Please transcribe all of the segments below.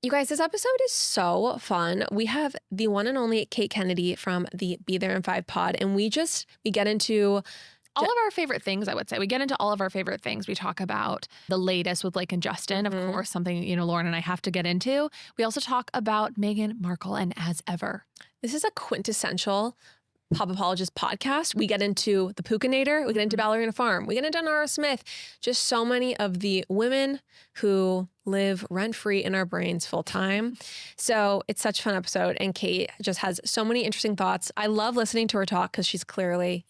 You guys, this episode is so fun. We have the one and only Kate Kennedy from the Be There in 5 pod, and we get into all of our favorite things, I would say. We get into all of our favorite things. We talk about the latest with Blake and Justin, of course, something, Lauren and I have to get into. We also talk about Meghan Markle and As Ever. This is a quintessential pop apologist podcast. We get into the Pookinator, we get into Ballerina Farm, we get into Nara Smith, just so many of the women who live rent-free in our brains full time. So it's such a fun episode, and Kate just has so many interesting thoughts. I love listening to her talk because she's clearly,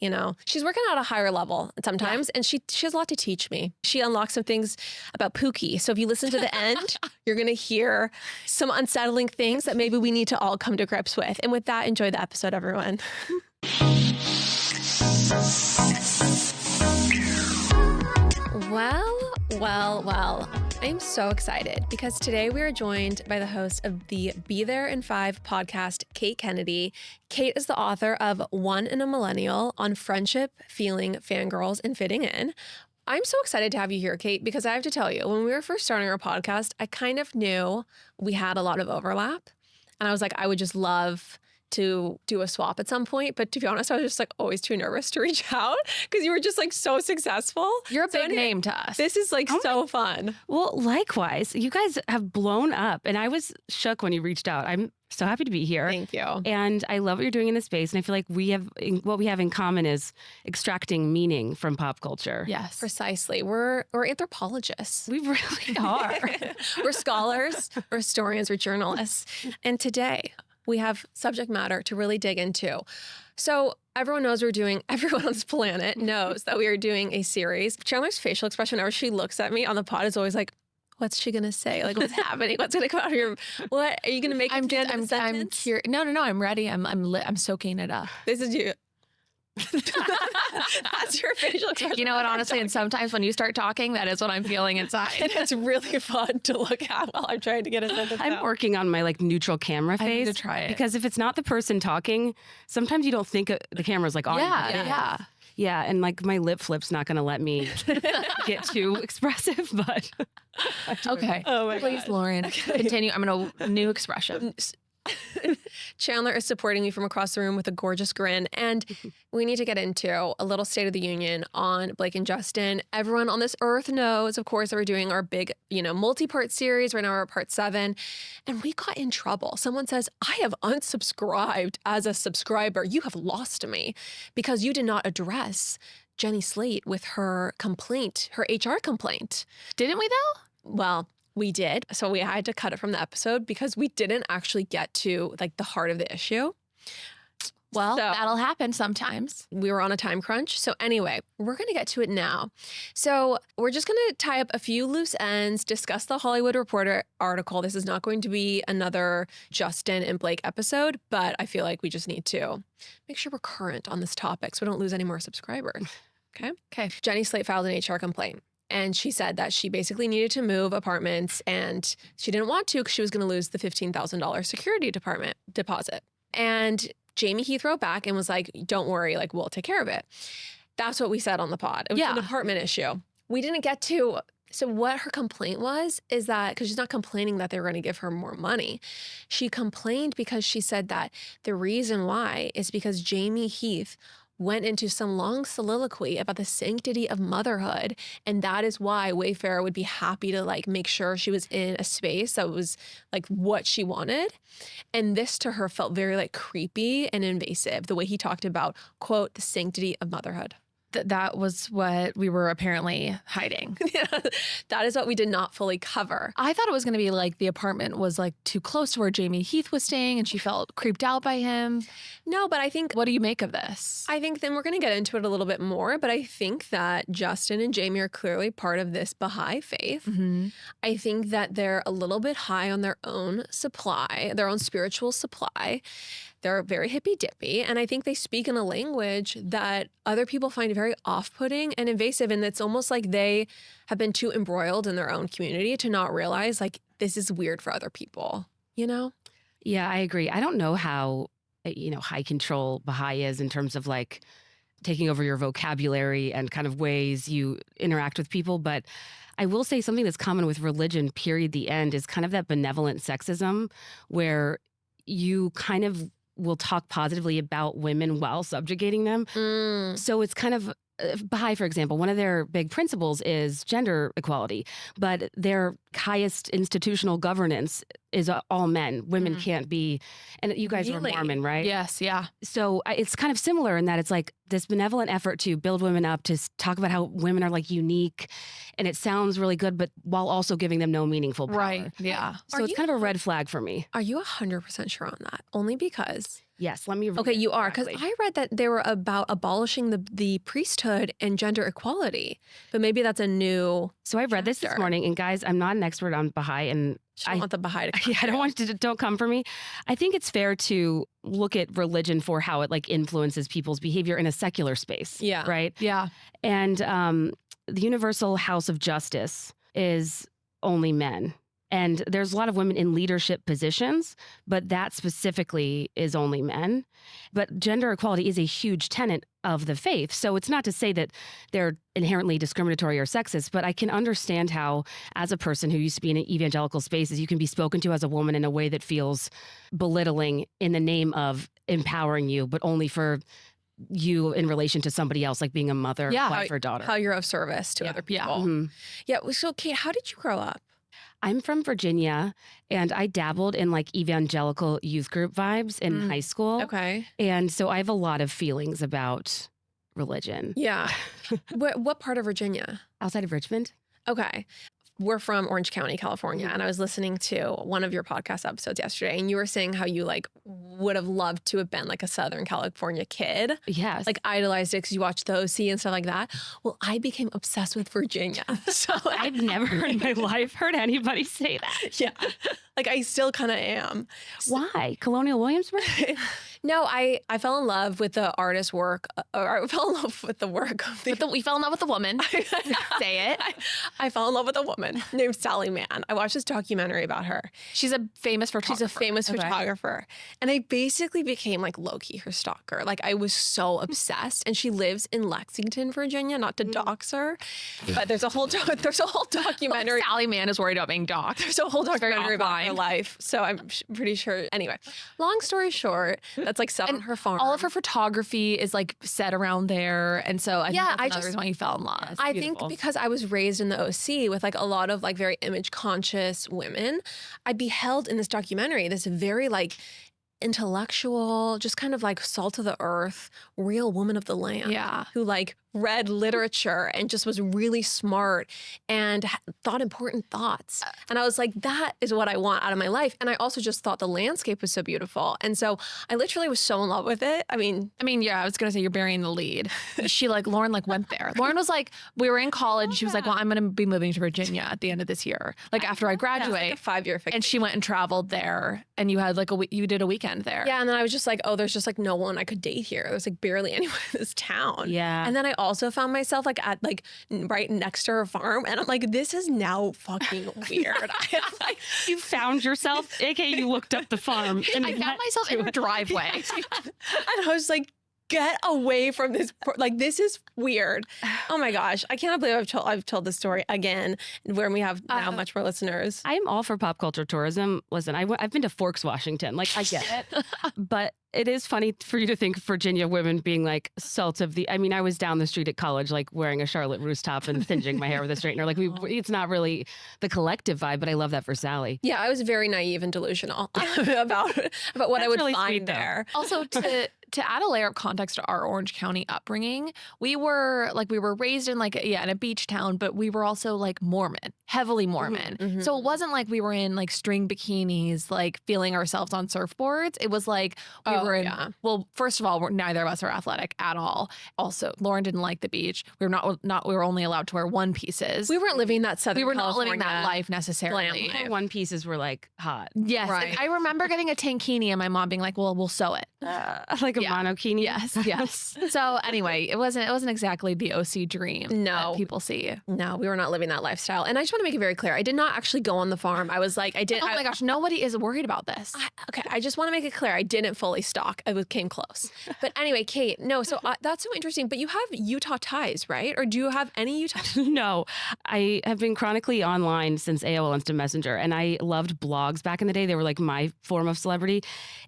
she's working at a higher level sometimes, and she has a lot to teach me. She unlocks some things about Pookie. So if you listen to the end, you're going to hear some unsettling things that maybe we need to all come to grips with. And with that, enjoy the episode, everyone. Well, I'm so excited because today we are joined by the host of the Be There in 5 podcast, Kate Kennedy. Kate is the author of One in a Millennial on friendship, feeling, fangirls, and fitting in. I'm so excited to have you here, Kate, because I have to tell you, when we were first starting our podcast, I kind of knew we had a lot of overlap. And I was like, I would just love to do a swap at some point. But to be honest, I was just like always too nervous to reach out because you were just like so successful. You're a big name to us. This is like so fun. Well, likewise, you guys have blown up and I was shook when you reached out. I'm so happy to be here. Thank you. And I love what you're doing in this space. And I feel like what we have in common is extracting meaning from pop culture. Yes. Precisely. We're anthropologists. We really are. We're scholars, we're historians, we're journalists. And today we have subject matter to really dig into. So everyone on this planet knows that we are doing a series. Chandler's facial expression whenever she looks at me on the pod is always like, what's she going to say? Like, what's happening? What's going to come out of your, what? Are you going to make I'm sentence? curious. No, I'm ready. I'm soaking it up. This is you. That's your facial expression. You know what, honestly, and sometimes when you start talking, that is what I'm feeling inside. And it's really fun to look at while I'm trying to get a sentence I'm out. working on my neutral camera face. I need to try it. Because if it's not the person talking, sometimes you don't think the camera's on. Yeah. Yeah, and my lip flip's not going to let me get too expressive, but okay. Oh my Please, God. Lauren, continue. I'm going to new expression. Chandler is supporting me from across the room with a gorgeous grin. And we need to get into a little State of the Union on Blake and Justin. Everyone on this earth knows, of course, that we're doing our big, multi-part series. Right now we're at part 7. And we got in trouble. Someone says, I have unsubscribed as a subscriber. You have lost me because you did not address Jenny Slate with her complaint, her HR complaint. Didn't we, though? Well, we did. So we had to cut it from the episode because we didn't actually get to the heart of the issue. Well, So- that'll happen sometimes. We were on a time crunch. So anyway, we're going to get to it now. So we're just going to tie up a few loose ends, discuss the Hollywood Reporter article. This is not going to be another Justin and Blake episode, but I feel like we just need to make sure we're current on this topic so we don't lose any more subscribers. Okay. Jenny Slate filed an HR complaint. And she said that she basically needed to move apartments and she didn't want to because she was going to lose the $15,000 security deposit. And Jamie Heath wrote back and was like, don't worry, we'll take care of it. That's what we said on the pod. It was an apartment issue. We didn't get to. So what her complaint was is that, because she's not complaining that they were going to give her more money. She complained because she said that the reason why is because Jamie Heath went into some long soliloquy about the sanctity of motherhood. And that is why Wayfair would be happy to make sure she was in a space that was what she wanted. And this to her felt very creepy and invasive, the way he talked about, quote, the sanctity of motherhood. That was what we were apparently hiding. That is what we did not fully cover. I thought it was going to be the apartment was too close to where Jamie Heath was staying and she felt creeped out by him. No, but I think, What do you make of this? I think then we're going to get into it a little bit more, but I think that Justin and Jamie are clearly part of this Baha'i faith. Mm-hmm. I think that they're a little bit high on their own supply, their own spiritual supply. They're very hippy-dippy, and I think they speak in a language that other people find very off-putting and invasive, and it's almost like they have been too embroiled in their own community to not realize, this is weird for other people, Yeah, I agree. I don't know how, high control Baha'i is in terms of taking over your vocabulary and kind of ways you interact with people. But I will say something that's common with religion, period, the end, is kind of that benevolent sexism where you kind of will talk positively about women while subjugating them. So it's kind of Baha'i, for example, one of their big principles is gender equality, but their highest institutional governance is all men. Women can't be, and you guys are Mormon, right? Yes, yeah. So it's kind of similar in that it's like this benevolent effort to build women up, to talk about how women are like unique, and it sounds really good, but while also giving them no meaningful power. Right, yeah. So it's kind of a red flag for me. Are you 100% sure on that? Only because... Yes, let me read Okay, it you are, because exactly. I read that they were about abolishing the priesthood and gender equality, but maybe that's a new... So I read this chapter. morning, and guys, I'm not an expert on Baha'i, and I don't want the Baha'i to... yeah, I don't want to, don't come for me. I think it's fair to look at religion for how it like influences people's behavior in a secular space. Yeah. Right? Yeah. And the Universal House of Justice is only men. And there's a lot of women in leadership positions, but that specifically is only men. But gender equality is a huge tenet of the faith. So it's not to say that they're inherently discriminatory or sexist, but I can understand how, as a person who used to be in evangelical spaces, you can be spoken to as a woman in a way that feels belittling in the name of empowering you, but only for you in relation to somebody else, like being a mother, wife, or daughter. How you're of service to other people. Mhm. Yeah. So, Kate, how did you grow up? I'm from Virginia, and I dabbled in like evangelical youth group vibes in high school. Okay. And so I have a lot of feelings about religion. Yeah. What part of Virginia? Outside of Richmond? Okay. We're from Orange County, California, and I was listening to one of your podcast episodes yesterday, and you were saying how you like would have loved to have been like a Southern California kid. Yes. Like idolized it because you watched the OC and stuff like that. Well, I became obsessed with Virginia. So I've never in my life heard anybody say that. yeah, like I still kind of am. Why? Colonial Williamsburg? No, I fell in love with the artist's work, or I fell in love with the work of the... We fell in love with a woman. Say it. I fell in love with a woman named Sally Mann. I watched this documentary about her. She's a famous photographer. She's a famous photographer. And I basically became like low-key her stalker. Like I was so obsessed. And she lives in Lexington, Virginia, not to dox her. But there's a whole documentary. Sally Mann is worried about being doxxed. There's a whole documentary about her offline. life. So I'm pretty sure. Anyway, long story short, that's like set on her farm. All of her photography is like set around there. And so I think that's another just- reason why you fell in love. Yes. I Beautiful. think because I was raised in the OC with like a lot of like very image conscious women, I beheld in this documentary this very like intellectual, just kind of like salt of the earth, real woman of the land. Yeah. Who like read literature and just was really smart and thought important thoughts. And I was like, that is what I want out of my life. And I also just thought the landscape was so beautiful. And so I literally was so in love with it. I mean, Yeah, I was gonna say you're burying the lead. Lauren went there. Lauren was like, we were in college. She was like, well, I'm gonna be moving to Virginia at the end of this year, like after I graduate. like a 5-year fix. And she went and traveled there, and you had like you did a weekend there. Yeah, and then I was just like, oh, there's just like no one I could date here. There's like barely anyone in this town. Yeah. And then I also found myself like at like right next to her farm, and I'm like, this is now fucking weird. I am like, You found yourself, aka you looked up the farm. And I found myself in her driveway. and I was like, get away from this. Like, this is weird. Oh my gosh, I cannot believe I've told this story again, where we have now much more listeners. I'm all for pop culture tourism. Listen, I've been to Forks, Washington. Like, I get it. But it is funny for you to think Virginia women being like salt of the... I mean, I was down the street at college, like wearing a Charlotte Russe top and singeing my hair with a straightener. Like, it's not really the collective vibe, but I love that for Sally. Yeah, I was very naive and delusional about what I would really find sweet, though. there. Also, to add a layer of context to our Orange County upbringing, we were raised in in a beach town, but we were also like Mormon, heavily Mormon. Mhm. So it wasn't like we were in like string bikinis, like feeling ourselves on surfboards. It was like we were in, well, first of all, neither of us are athletic at all. Also, Lauren didn't like the beach. We were only allowed to wear one pieces. We weren't living that Southern We were not California living that life necessarily. glam life. One pieces were like hot. Yes. Right. I remember getting a tankini and my mom being like, well, we'll sew it. Like a Yeah. monokini. Yes. So anyway, it wasn't exactly the OC dream No. that people see. No, we were not living that lifestyle. And I just want to make it very clear. I did not actually go on the farm. I was like, I did. Oh my gosh, nobody is worried about this. Okay, I just want to make it clear. I didn't fully stalk. I came close. But anyway, Kate, no, so that's so interesting. But you have Utah ties, right? Or do you have any Utah ties? No, I have been chronically online since AOL Instant Messenger, and I loved blogs back in the day. They were like my form of celebrity.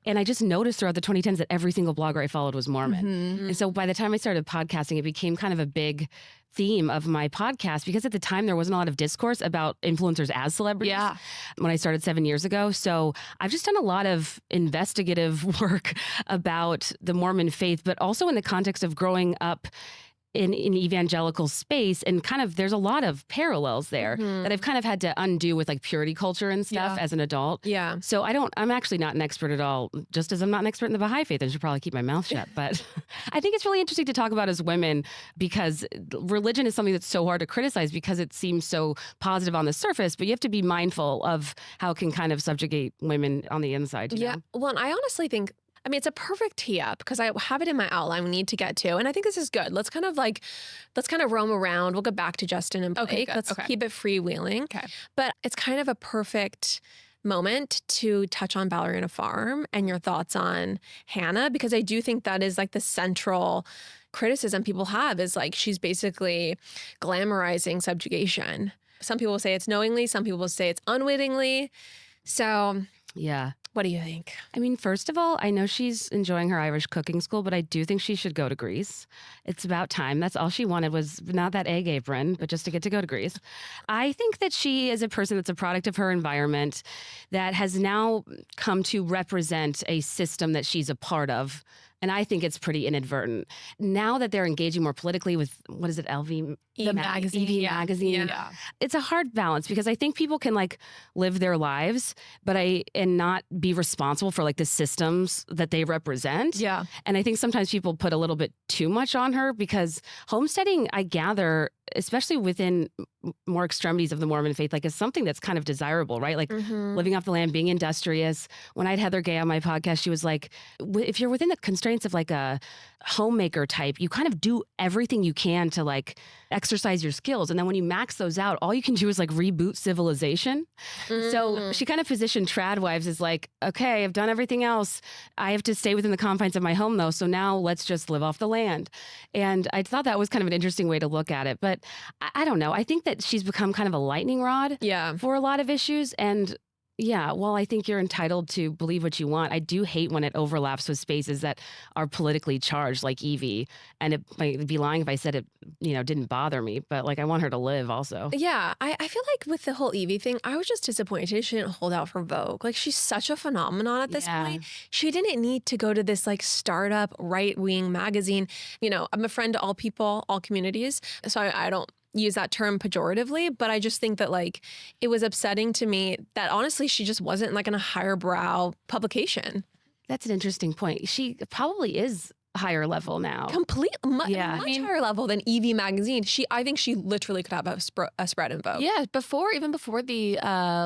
And I just noticed throughout the 2010s that every single blogger I followed was Mormon. Mm-hmm. And so by the time I started podcasting, it became kind of a big theme of my podcast because at the time there wasn't a lot of discourse about influencers as celebrities Yeah. when I started 7 years ago. So I've just done a lot of investigative work about the Mormon faith, but also in the context of growing up in evangelical space, and kind of there's a lot of parallels there that I've kind of had to undo with like purity culture and stuff as an adult. Yeah. So I'm actually not an expert at all, just as I'm not an expert in the Baha'i faith. I should probably keep my mouth shut. But I think it's really interesting to talk about as women because religion is something that's so hard to criticize because it seems so positive on the surface, but you have to be mindful of how it can kind of subjugate women on the inside. You know? Well, and I honestly think, I mean, it's a perfect tee up because I have it in my outline we need to get to. And I think this is good. Let's kind of roam around. We'll get back to Justin and Blake. Okay, good. Let's keep it freewheeling. Okay. But it's kind of a perfect moment to touch on Ballerina Farm and your thoughts on Hannah, because I do think that is like the central criticism people have is like she's basically glamorizing subjugation. Some people will say it's knowingly. Some people will say it's unwittingly. So Yeah. what do you think? I mean, first of all, I know she's enjoying her Irish cooking school, but I do think she should go to Greece. It's about time. That's all she wanted was not that egg apron, but just to get to go to Greece. I think that she is a person that's a product of her environment that has now come to represent a system that she's a part of. And I think it's pretty inadvertent. Now that they're engaging more politically with, what is it, LV? The magazine. EV magazine. Yeah. It's a hard balance because I think people can like live their lives, and not be responsible for like the systems that they represent. Yeah. And I think sometimes people put a little bit too much on her because homesteading, I gather, especially within more extremities of the Mormon faith, like is something that's kind of desirable, right? Like living off the land, being industrious. When I had Heather Gay on my podcast, she was like, if you're within the constraints of like a homemaker type, you kind of do everything you can to like exercise your skills. And then when you max those out, all you can do is like reboot civilization. So she kind of positioned trad wives as like, okay, I've done everything else. I have to stay within the confines of my home though. So now let's just live off the land. And I thought that was kind of an interesting way to look at it. But I don't know. I think that she's become kind of a lightning rod for a lot of issues. And yeah, well, I think you're entitled to believe what you want. I do hate when it overlaps with spaces that are politically charged, like Evie. And it might be lying if I said it, didn't bother me. But like, I want her to live also. Yeah, I feel like with the whole Evie thing, I was just disappointed she didn't hold out for Vogue. Like, she's such a phenomenon at this point. She didn't need to go to this like startup right-wing magazine. I'm a friend to all people, all communities. So I don't use that term pejoratively, but I just think that like it was upsetting to me that honestly she just wasn't like in a higher brow publication. That's an interesting point. She probably is higher level now. Much higher level than Evie magazine. I think she literally could have a spread in Vogue. Yeah, even before the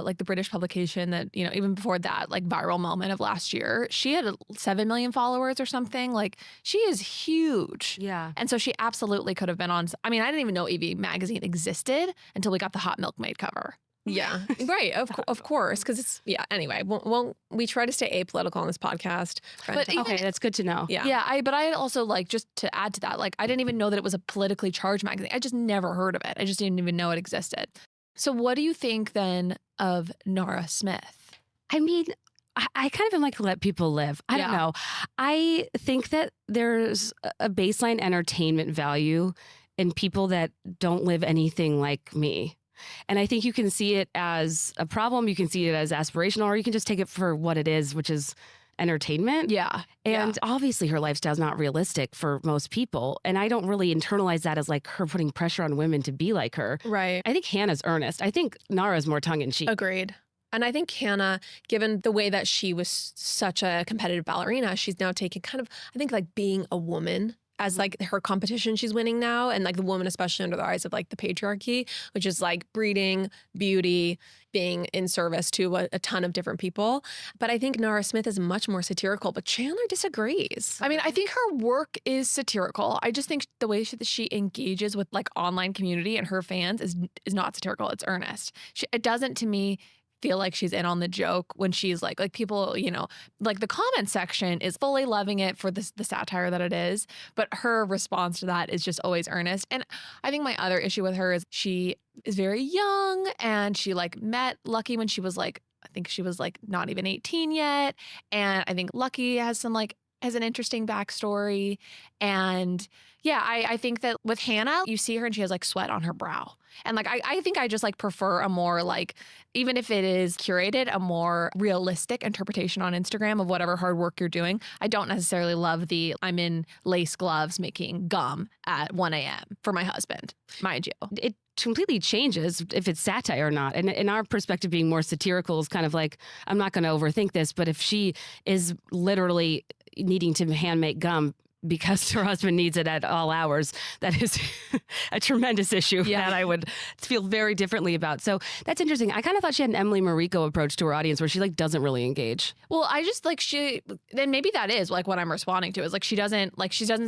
like the British publication that, even before that like viral moment of last year, she had 7 million followers or something. Like she is huge. Yeah. And so she absolutely could have been on. I mean, I didn't even know Evie magazine existed until we got the Hot Milkmaid cover. Yeah, right. Of course. Because it's, anyway, we try to stay apolitical on this podcast. But okay, that's good to know. Yeah. But I also like, just to add to that, like I didn't even know that it was a politically charged magazine. I just never heard of it. I just didn't even know it existed. So what do you think then of Nara Smith? I mean, I kind of am like, let people live. I don't know. I think that there's a baseline entertainment value in people that don't live anything like me. And I think you can see it as a problem, you can see it as aspirational, or you can just take it for what it is, which is entertainment. Yeah. And obviously her lifestyle is not realistic for most people. And I don't really internalize that as like her putting pressure on women to be like her. Right. I think Hannah's earnest. I think Nara's more tongue in cheek. Agreed. And I think Hannah, given the way that she was such a competitive ballerina, she's now taken kind of, I think like being a woman as like her competition she's winning now, and like the woman, especially under the eyes of like the patriarchy, which is like breeding, beauty, being in service to a ton of different people. But I think Nara Smith is much more satirical, but Chandler disagrees. I mean, I think her work is satirical. I just think the way that she engages with like online community and her fans is not satirical. It's earnest. It doesn't, to me, feel like she's in on the joke when she's like people, you know, like the comment section is fully loving it for the satire that it is. But her response to that is just always earnest. And I think my other issue with her is she is very young and she like met Lucky when she was like, I think she was like not even 18 yet. And I think Lucky has an interesting backstory. And yeah, I think that with Hannah, you see her and she has like sweat on her brow. And like, I think I just like prefer a more like, even if it is curated, a more realistic interpretation on Instagram of whatever hard work you're doing. I don't necessarily love I'm in lace gloves making gum at 1 a.m. for my husband, mind you. It completely changes if it's satire or not. And in our perspective, being more satirical is kind of like, I'm not going to overthink this, but if she is literally needing to hand make gum because her husband needs it at all hours, that is a tremendous issue that I would feel very differently about. So that's interesting. I kind of thought she had an Emily Mariko approach to her audience where she like doesn't really engage. Well, I just like then maybe that is like what I'm responding to is like she doesn't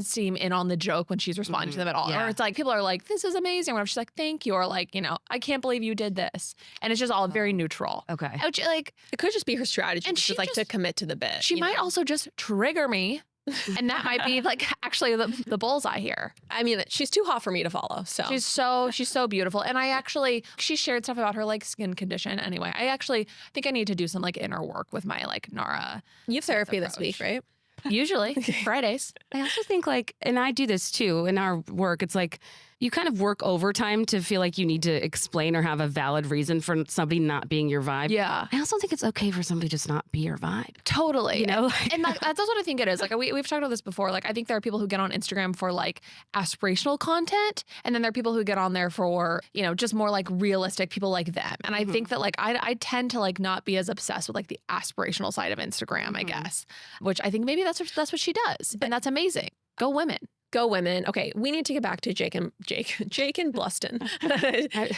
seem in on the joke when she's responding to them at all. Yeah. Or it's like people are like, this is amazing. Or whatever. She's like, thank you. Or like, you know, I can't believe you did this. And it's just all very neutral. Okay. Which, like, it could just be her strategy, and she's like to commit to the bit. She might also just trigger me. And that might be like actually the bullseye here. I mean, she's too hot for me to follow. So she's so beautiful. And she shared stuff about her like skin condition. Anyway, I think I need to do some like inner work with my like Nara. You have therapy this week, right? Usually Fridays. I also think like, and I do this too in our work, it's like you kind of work overtime to feel like you need to explain or have a valid reason for somebody not being your vibe. Yeah. I also think it's okay for somebody to just not be your vibe. Totally. You know? And that's what I think it is. Like we've talked about this before. Like I think there are people who get on Instagram for like aspirational content. And then there are people who get on there for, you know, just more like realistic people like them. And I think that like I tend to like not be as obsessed with like the aspirational side of Instagram, I guess, which I think maybe that's what she does. And that's amazing. Go women. Go women. Okay, we need to get back to Jake and Bluston.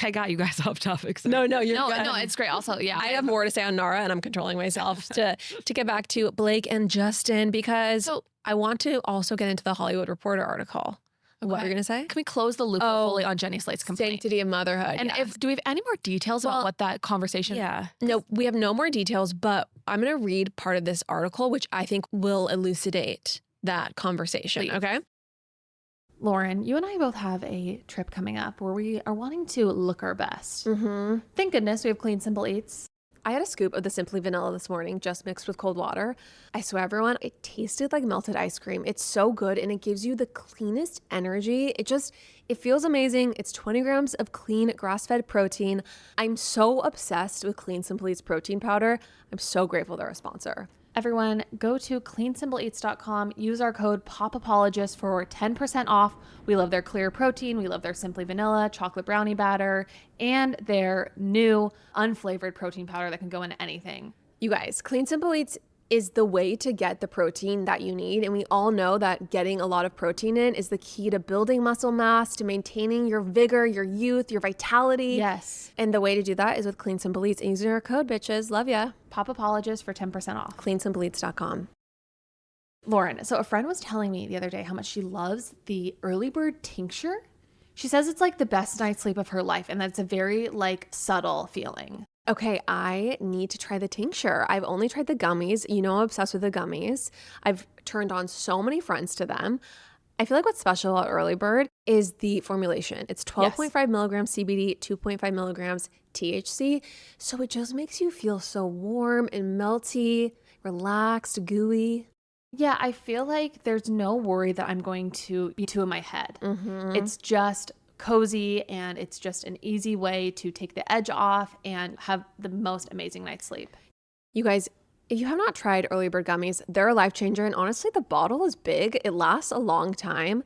I got you guys off topic. So. No, no, it's great. Also, yeah, I have more to say on Nara, and I'm controlling myself to get back to Blake and Justin because I want to also get into the Hollywood Reporter article. Okay. What are you gonna say? Can we close the loop fully on Jenny Slate's complaint? Sanctity of motherhood. And do we have any more details about what that conversation? Yeah. No, we have no more details, but I'm gonna read part of this article, which I think will elucidate that conversation. Please. Okay. Lauren, you and I both have a trip coming up where we are wanting to look our best. Mm-hmm. Thank goodness we have Clean Simple Eats. I had a scoop of the Simply Vanilla this morning, just mixed with cold water. I swear, everyone, it tasted like melted ice cream. It's so good, and it gives you the cleanest energy. It feels amazing. It's 20 grams of clean grass-fed protein. I'm so obsessed with Clean Simple Eats protein powder. I'm so grateful they're a sponsor. Everyone, go to cleansimpleeats.com, use our code POPAPOLOGIST for 10% off. We love their clear protein, we love their Simply Vanilla chocolate brownie batter, and their new unflavored protein powder that can go into anything. You guys, Clean Simple Eats is the way to get the protein that you need. And we all know that getting a lot of protein in is the key to building muscle mass, to maintaining your vigor, your youth, your vitality. Yes. And the way to do that is with Clean Simple Eats and using our code, bitches. Love ya. POPAPOLOGIST for 10% off. CleanSimpleEats.com. Lauren, so a friend was telling me the other day how much she loves the early bird tincture. She says it's like the best night's sleep of her life and that it's a very like subtle feeling. Okay, I need to try the tincture. I've only tried the gummies. You know I'm obsessed with the gummies. I've turned on so many friends to them. I feel like what's special about Early Bird is the formulation. It's 12.5 milligrams CBD, 2.5 milligrams THC. So it just makes you feel so warm and melty, relaxed, gooey. Yeah, I feel like there's no worry that I'm going to be too in my head. Mm-hmm. It's just cozy and it's just an easy way to take the edge off and have the most amazing night's sleep. You guys, if you have not tried Early Bird gummies, they're a life changer. And honestly, the bottle is big. It lasts a long time.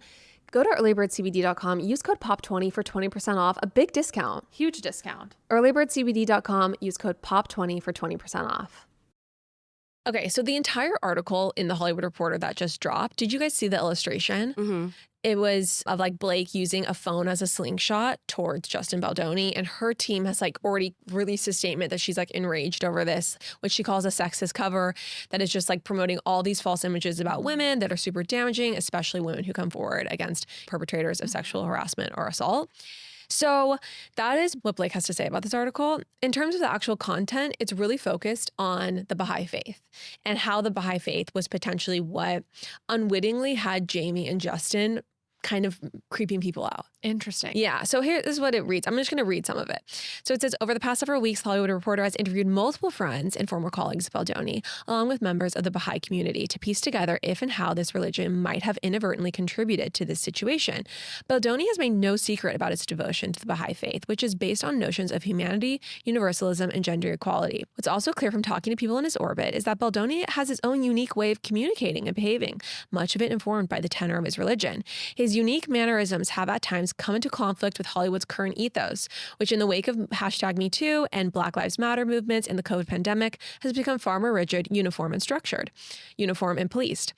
Go to earlybirdcbd.com. Use code POP20 for 20% off. A big discount. Huge discount. earlybirdcbd.com. Use code POP20 for 20% off. Okay, so the entire article in the Hollywood Reporter that just dropped, did you guys see the illustration? Mm-hmm. It was of like Blake using a phone as a slingshot towards Justin Baldoni. And her team has like already released a statement that she's like enraged over this, which she calls a sexist cover that is just like promoting all these false images about women that are super damaging, especially women who come forward against perpetrators of sexual harassment or assault. So that is what Blake has to say about this article. In terms of the actual content, it's really focused on the Baha'i faith and how the Baha'i faith was potentially what unwittingly had Jamie and Justin kind of creeping people out. Interesting. Yeah. So here is what it reads. I'm just going to read some of it. So it says, over the past several weeks, The Hollywood Reporter has interviewed multiple friends and former colleagues of Baldoni, along with members of the Baha'i community, to piece together if and how this religion might have inadvertently contributed to this situation. Baldoni has made no secret about its devotion to the Baha'i faith, which is based on notions of humanity, universalism, and gender equality. What's also clear from talking to people in his orbit is that Baldoni has his own unique way of communicating and behaving, much of it informed by the tenor of his religion. His unique mannerisms have at times come into conflict with Hollywood's current ethos, which in the wake of #MeToo and Black Lives Matter movements and the COVID pandemic has become far more rigid, uniform and policed.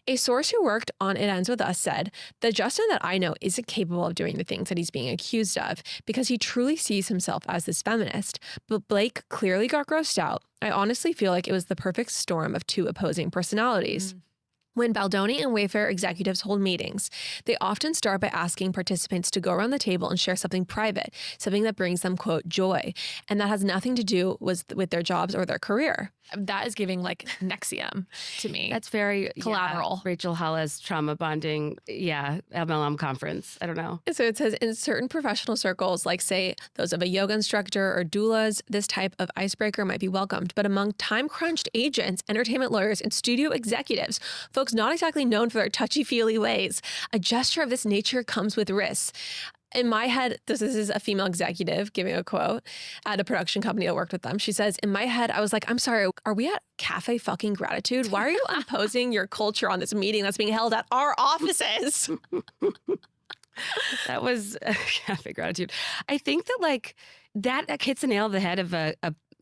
A source who worked on It Ends With Us said, the Justin that I know isn't capable of doing the things that he's being accused of because he truly sees himself as this feminist. But Blake clearly got grossed out. I honestly feel like it was the perfect storm of two opposing personalities. When Baldoni and Wayfair executives hold meetings, they often start by asking participants to go around the table and share something private, something that brings them, quote, joy. And that has nothing to do with their jobs or their career. That is giving like Nexium to me. That's very collateral. Rachel Hollis trauma bonding. Yeah. MLM conference. I don't know. So it says in certain professional circles, like say those of a yoga instructor or doulas, this type of icebreaker might be welcomed. But among time-crunched agents, entertainment lawyers, and studio executives, folks not exactly known for their touchy-feely ways, a gesture of this nature comes with risks. In my head, this is a female executive giving a quote at a production company that worked with them. She says, in my head, I was like, I'm sorry, are we at Cafe fucking Gratitude? Why are you imposing your culture on this meeting that's being held at our offices? That was Cafe Gratitude. I think that like that hits the nail on the head of a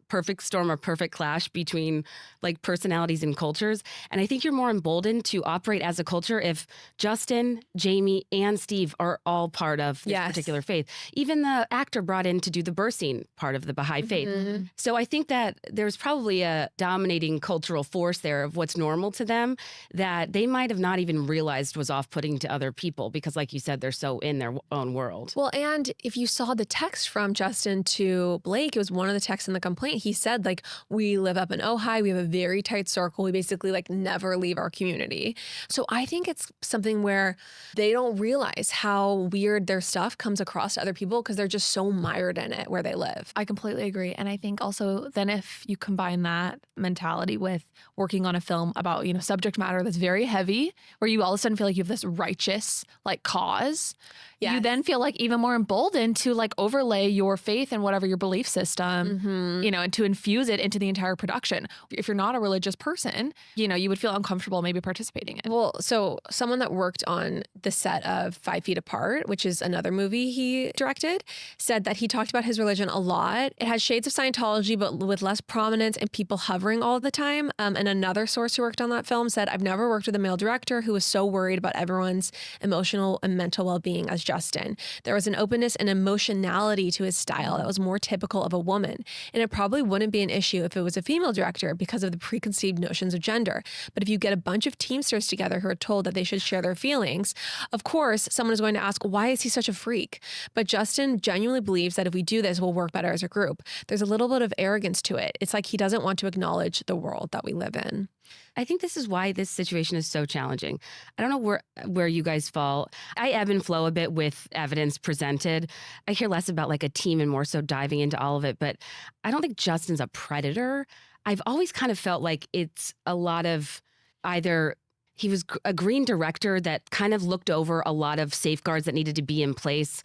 perfect storm or perfect clash between like personalities and cultures. And I think you're more emboldened to operate as a culture if Justin, Jamie, and Steve are all part of this particular faith. Even the actor brought in to do the birth scene part of the Baha'i faith. So I think that there's probably a dominating cultural force there of what's normal to them that they might have not even realized was off-putting to other people because like you said, they're so in their own world. Well, and if you saw the text from Justin to Blake, it was one of the texts in the complaint. He said, like, we live up in Ojai. We have a very tight circle. We basically, like, never leave our community. So I think it's something where they don't realize how weird their stuff comes across to other people because they're just so mired in it where they live. I completely agree. And I think also then if you combine that mentality with working on a film about, you know, subject matter that's very heavy, where you all of a sudden feel like you have this righteous, like, cause, you then feel like even more emboldened to like overlay your faith and whatever your belief system, you know, and to infuse it into the entire production. If you're not a religious person, you know, you would feel uncomfortable maybe participating in. Well, so someone that worked on the set of 5 Feet Apart, which is another movie he directed, said that he talked about his religion a lot. It has shades of Scientology, but with less prominence and people hovering all the time. And another source who worked on that film said, I've never worked with a male director who was so worried about everyone's emotional and mental well-being as Justin. There was an openness and emotionality to his style that was more typical of a woman. And it probably wouldn't be an issue if it was a female director because of the preconceived notions of gender. But if you get a bunch of Teamsters together who are told that they should share their feelings, of course, someone is going to ask, why is he such a freak? But Justin genuinely believes that if we do this, we'll work better as a group. There's a little bit of arrogance to it. It's like he doesn't want to acknowledge the world that we live in. I think this is why this situation is so challenging. I don't know where you guys fall. I ebb and flow a bit with evidence presented. I hear less about like a team and more so diving into all of it, but I don't think Justin's a predator. I've always kind of felt like it's a lot of either he was a green director that kind of looked over a lot of safeguards that needed to be in place,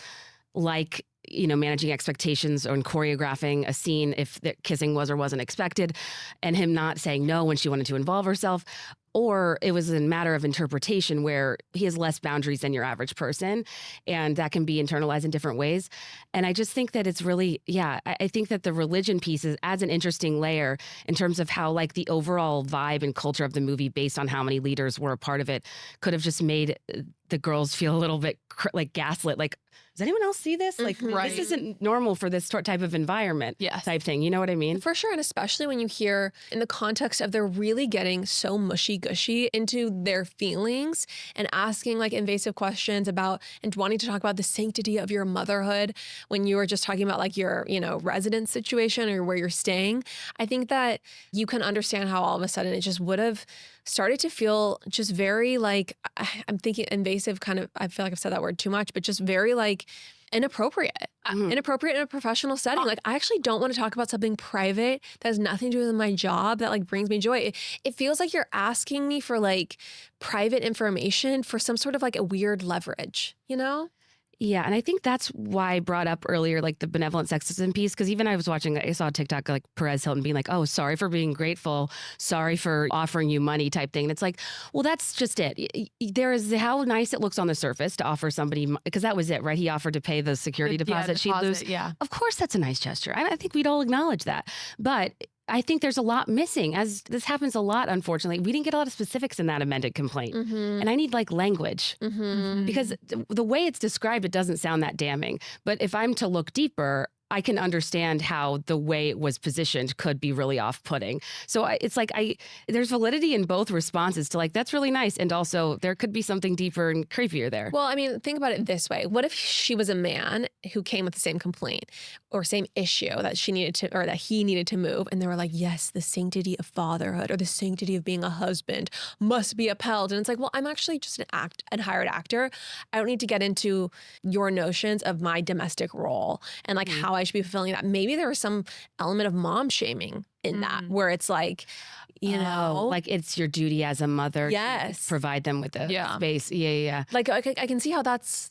like, you know, managing expectations or choreographing a scene if the kissing was or wasn't expected, and him not saying no when she wanted to involve herself. Or it was a matter of interpretation where he has less boundaries than your average person, and that can be internalized in different ways. And I just think that it's really, I think that the religion piece adds an interesting layer in terms of how like the overall vibe and culture of the movie based on how many leaders were a part of it could have just made the girls feel a little bit like gaslit. Like, does anyone else see this? Like, this isn't normal for this type of environment type thing. You know what I mean? For sure. And especially when you hear in the context of they're really getting so mushy-gushy into their feelings and asking like invasive questions about and wanting to talk about the sanctity of your motherhood when you were just talking about like your, residence situation or where you're staying. I think that you can understand how all of a sudden it just would have started to feel just very like, I'm thinking invasive kind of, I feel like I've said that word too much, but just very like inappropriate. Inappropriate in a professional setting. Like, I actually don't want to talk about something private that has nothing to do with my job that like brings me joy. It feels like you're asking me for like private information for some sort of like a weird leverage, Yeah, and I think that's why I brought up earlier, like the benevolent sexism piece, because even I saw TikTok, like Perez Hilton being like, oh, sorry for being grateful, sorry for offering you money type thing. And it's like, well, that's just it. There is how nice it looks on the surface to offer somebody, because that was it, right? He offered to pay the security deposit she'd lose. Yeah. Of course, that's a nice gesture. I think we'd all acknowledge that. But I think there's a lot missing, as this happens a lot, unfortunately. We didn't get a lot of specifics in that amended complaint. And I need like language because the way it's described, it doesn't sound that damning. But if I'm to look deeper, I can understand how the way it was positioned could be really off-putting. So it's like there's validity in both responses to like, that's really nice. And also there could be something deeper and creepier there. Well, I mean, think about it this way. What if she was a man who came with the same complaint or same issue that she needed to, or that he needed to move? And they were like, yes, the sanctity of fatherhood or the sanctity of being a husband must be upheld. And it's like, well, I'm actually just an hired actor. I don't need to get into your notions of my domestic role and like how I should be fulfilling that. Maybe there was some element of mom shaming in that, where it's like, like it's your duty as a mother to provide them with a space. Yeah. Like I can see how that's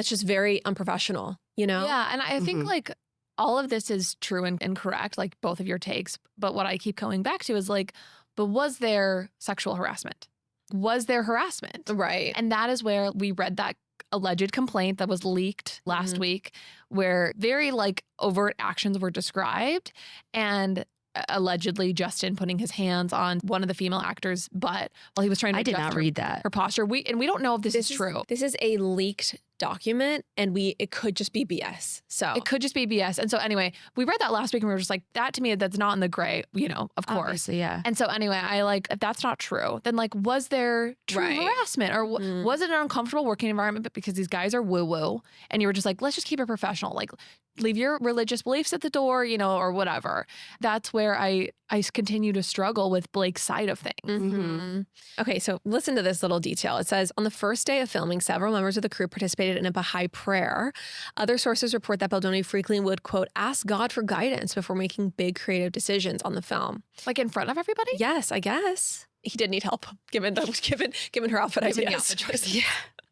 just very unprofessional, Yeah, and I think like all of this is true and correct, like both of your takes. But what I keep going back to is like, but was there sexual harassment? Was there harassment? Right. And that is where we read that alleged complaint that was leaked last week, where very like overt actions were described, and allegedly Justin putting his hands on one of the female actors' butt while he was trying to adjust not read that. her posture. We don't know if this is true. This is a leaked document, and it could just be BS. So it could just be BS. And so anyway, we read that last week and we were just like, that to me, that's not in the gray, of course. Obviously, yeah. And so anyway, I like, if that's not true, then like, was there true harassment, or was it an uncomfortable working environment because these guys are woo-woo and you were just like, let's just keep it professional. Like, leave your religious beliefs at the door, or whatever. That's where I continue to struggle with Blake's side of things. Okay, so listen to this little detail. It says, on the first day of filming, several members of the crew participated in a Baha'i prayer. Other sources report that Baldoni frequently would, quote, ask God for guidance before making big creative decisions on the film. Like in front of everybody? Yes, I guess. He did need help, given her outfit ideas. Yeah.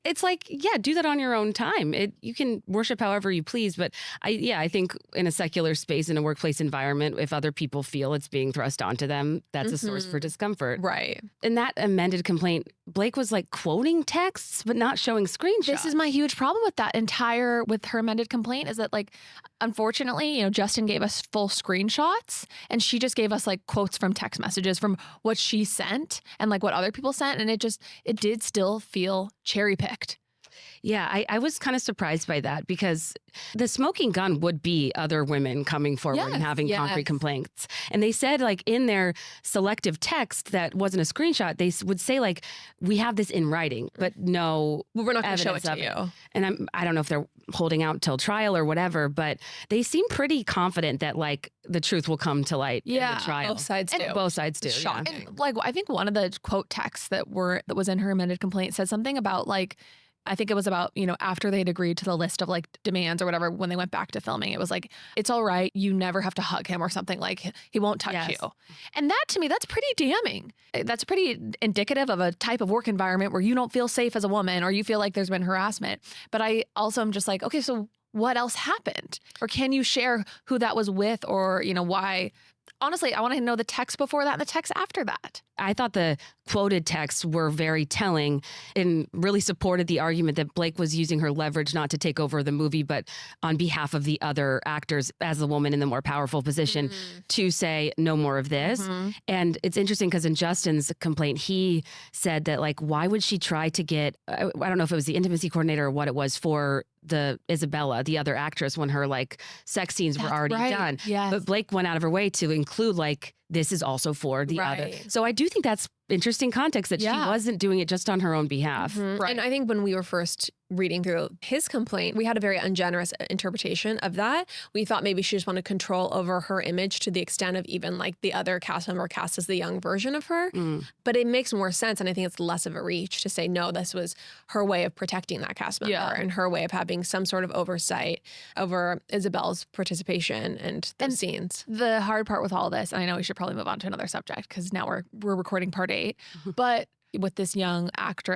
It's like, do that on your own time. You can worship however you please. But I think in a secular space, in a workplace environment, if other people feel it's being thrust onto them, that's a source for discomfort. Right. In that amended complaint, Blake was like quoting texts, but not showing screenshots. This is my huge problem with her amended complaint, is that like, unfortunately, Justin gave us full screenshots and she just gave us like quotes from text messages from what she sent and like what other people sent. And it did still feel cherry picked. Yeah, I was kind of surprised by that, because the smoking gun would be other women coming forward and having concrete complaints. And they said like in their selective text that wasn't a screenshot, they would say like, we have this in writing, but no, we're not going to show it to you. And I don't know if they're holding out till trial or whatever, but they seem pretty confident that like the truth will come to light in the trial. Both sides do. Both sides do. Shocking. And, like, I think one of the quote texts that was in her amended complaint said something about like, I think it was about, after they'd agreed to the list of like demands or whatever, when they went back to filming, it was like, it's all right. You never have to hug him or something, like he won't touch you. And that to me, that's pretty damning. That's pretty indicative of a type of work environment where you don't feel safe as a woman or you feel like there's been harassment. But I also am just like, okay, so what else happened? Or can you share who that was with, or, why? honestly, I want to know the text before that and the text after that. I thought the quoted texts were very telling and really supported the argument that Blake was using her leverage not to take over the movie, but on behalf of the other actors as a woman in the more powerful position to say no more of this. And it's interesting because in Justin's complaint, he said that, like, why would she try to get, I don't know if it was the intimacy coordinator or what it was for the Isabella, the other actress, when her like sex scenes were already done. Yes. But Blake went out of her way to include like, this is also for the other. So I do think that's interesting context that she wasn't doing it just on her own behalf. Right. And I think when we were first reading through his complaint, we had a very ungenerous interpretation of that. We thought maybe she just wanted control over her image to the extent of even like the other cast member cast as the young version of her. But it makes more sense. And I think it's less of a reach to say, no, this was her way of protecting that cast member and her way of having some sort of oversight over Isabel's participation and those scenes. The hard part with all this, and I know we should probably move on to another subject because now we're recording part 8, but with this young actor,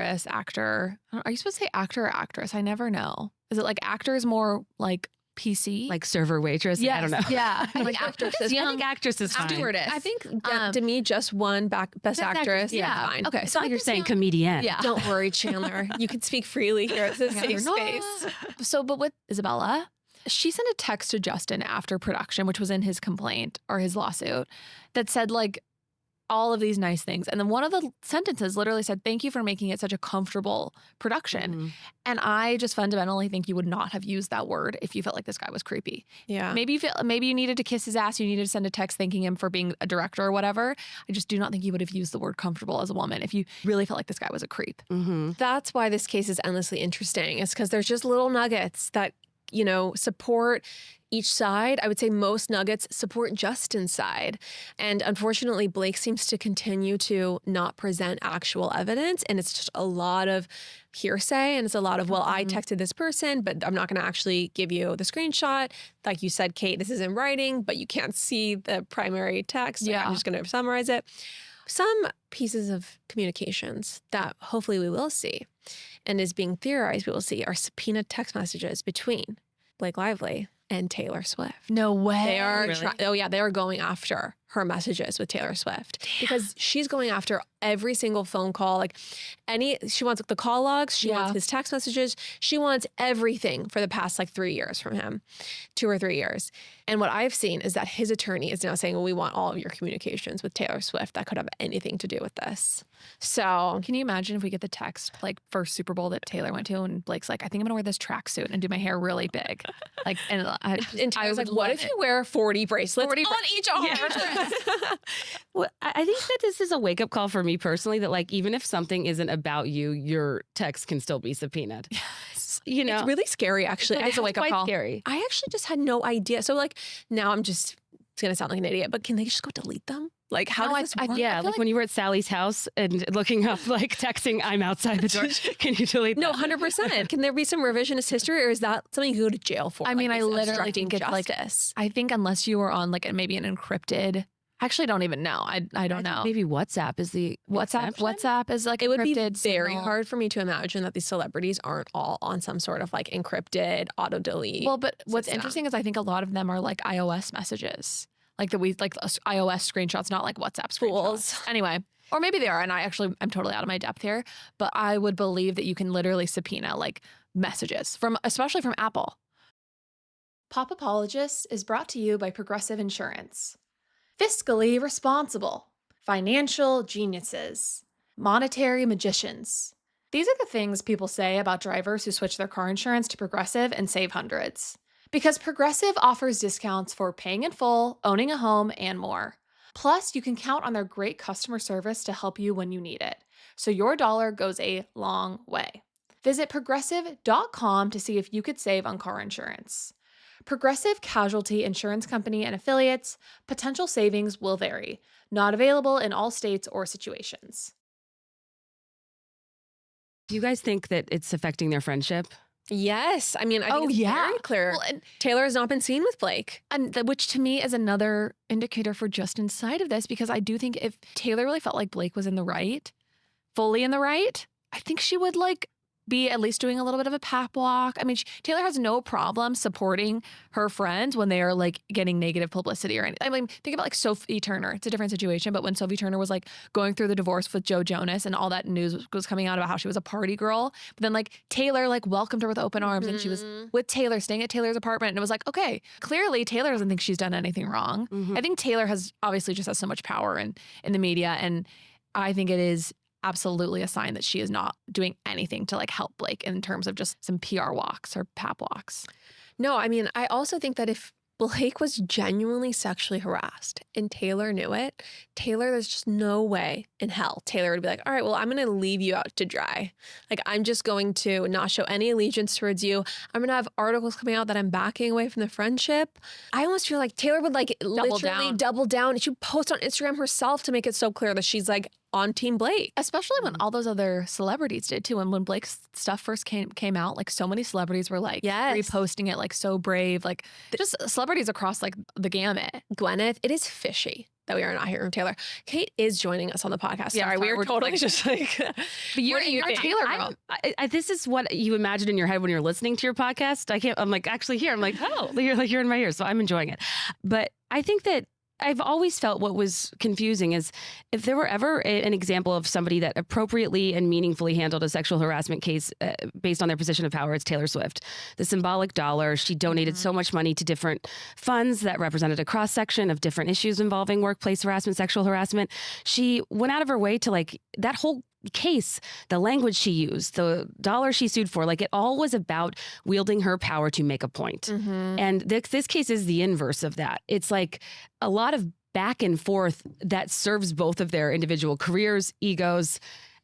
are you supposed to say actor or actress? I never know. Is it like actor is more like PC? Like server waitress? Yes. I don't know. Yeah. Like actresses. I think actress is fine. Stewardess. I think to me, just one best actress. Yeah. Fine. Okay. So you're saying comedian. Yeah. Don't worry, Chandler. You can speak freely here. It's a safe space. So, but with Isabella, she sent a text to Justin after production, which was in his complaint or his lawsuit, that said like all of these nice things. And then one of the sentences literally said, "Thank you for making it such a comfortable production." And I just fundamentally think you would not have used that word if you felt like this guy was creepy. Yeah. Maybe you needed to kiss his ass. You needed to send a text thanking him for being a director or whatever. I just do not think you would have used the word comfortable as a woman if you really felt like this guy was a creep. That's why this case is endlessly interesting. It's because there's just little nuggets that, you know, support each side. I would say most nuggets support Justin's side. And unfortunately, Blake seems to continue to not present actual evidence. And it's just a lot of hearsay. And it's a lot of, well, I texted this person, but I'm not going to actually give you the screenshot. Like you said, Kate, this is in writing, but you can't see the primary text. Like, I'm just going to summarize it. Some pieces of communications that hopefully we will see and is being theorized we will see are subpoenaed text messages between Blake Lively and Taylor Swift. No way. They are they are going after her messages with Taylor Swift because she's going after every single phone call. Like she wants the call logs, she wants his text messages, she wants everything for the past like 3 years from him, 2 or 3 years. And what I've seen is that his attorney is now saying, well, we want all of your communications with Taylor Swift that could have anything to do with this. So can you imagine if we get the text like first Super Bowl that Taylor went to and Blake's like, I think I'm gonna wear this tracksuit and do my hair really big. Like, and I was like, what if you wear 40 bracelets on each arm? Well, I think that this is a wake up call for me personally, that like, even if something isn't about you, your text can still be subpoenaed. Yes. You know, it's really scary, actually. It's a wake up call. Scary. I actually just had no idea. So like now it's going to sound like an idiot, but can they just go delete them? Like how does this work? Yeah, like when you were at Sally's house and looking up, like texting, I'm outside the door. Can you delete that? No, 100%. Can there be some revisionist history, or is that something you go to jail for? I mean, like, I literally think it's justice. like, I think unless you were on like maybe an encrypted, I actually don't even know. I don't know. Maybe WhatsApp is the WhatsApp is like it would be encrypted very signal. hard for me to imagine that these celebrities aren't all on some sort of like encrypted auto delete. Well, but what's system. interesting is I think a lot of them are like iOS messages. Like iOS screenshots, not like WhatsApp screenshots. Fools. Anyway, or maybe they are, and I'm totally out of my depth here, but I would believe that you can literally subpoena like messages especially from Apple. Pop Apologist is brought to you by Progressive Insurance. Fiscally responsible, financial geniuses, monetary magicians. These are the things people say about drivers who switch their car insurance to Progressive and save hundreds. Because Progressive offers discounts for paying in full, owning a home, and more. Plus, you can count on their great customer service to help you when you need it. So your dollar goes a long way. Visit Progressive.com to see if you could save on car insurance. Progressive Casualty Insurance Company and Affiliates. Potential savings will vary. Not available in all states or situations. Do you guys think that it's affecting their friendship? Yes. I mean, I think it's very clear. Well, and Taylor has not been seen with Blake. And which to me is another indicator for Justin's side of this, because I do think if Taylor really felt like Blake was in the right, fully in the right, I think she would like be at least doing a little bit of a pap walk. I mean, Taylor has no problem supporting her friends when they are like getting negative publicity or anything. I mean, think about like Sophie Turner. It's a different situation, but when Sophie Turner was like going through the divorce with Joe Jonas and all that news was coming out about how she was a party girl, but then like Taylor like welcomed her with open arms and she was with Taylor, staying at Taylor's apartment. And it was like, okay, clearly Taylor doesn't think she's done anything wrong. I think Taylor has obviously just has so much power in the media. And I think it is absolutely a sign that she is not doing anything to like help Blake in terms of just some PR walks or pap walks. No, I mean, I also think that if Blake was genuinely sexually harassed and Taylor knew it, there's just no way in hell Taylor would be like, all right, well, I'm going to leave you out to dry. Like, I'm just going to not show any allegiance towards you. I'm going to have articles coming out that I'm backing away from the friendship. I almost feel like Taylor would like literally double down. She would post on Instagram herself to make it so clear that she's like on Team Blake. Especially when all those other celebrities did too. And when Blake's stuff first came out, like so many celebrities were like reposting it, like so brave, like just celebrities across like the gamut. Gwyneth, it is fishy that we are not hearing from Taylor. Kate is joining us on the podcast. Yeah, sorry, we are totally like, just like, but you're Taylor girl. This is what you imagine in your head when you're listening to your podcast. I'm like actually here. I'm like, oh, you're in my ear. So I'm enjoying it. But I think that I've always felt what was confusing is if there were ever an example of somebody that appropriately and meaningfully handled a sexual harassment case based on their position of power, it's Taylor Swift. The symbolic dollar, she donated so much money to different funds that represented a cross-section of different issues involving workplace harassment, sexual harassment. She went out of her way to like that whole case, the language she used, the dollar she sued for, like it all was about wielding her power to make a point. And this case is the inverse of that. It's like a lot of back and forth that serves both of their individual careers, egos,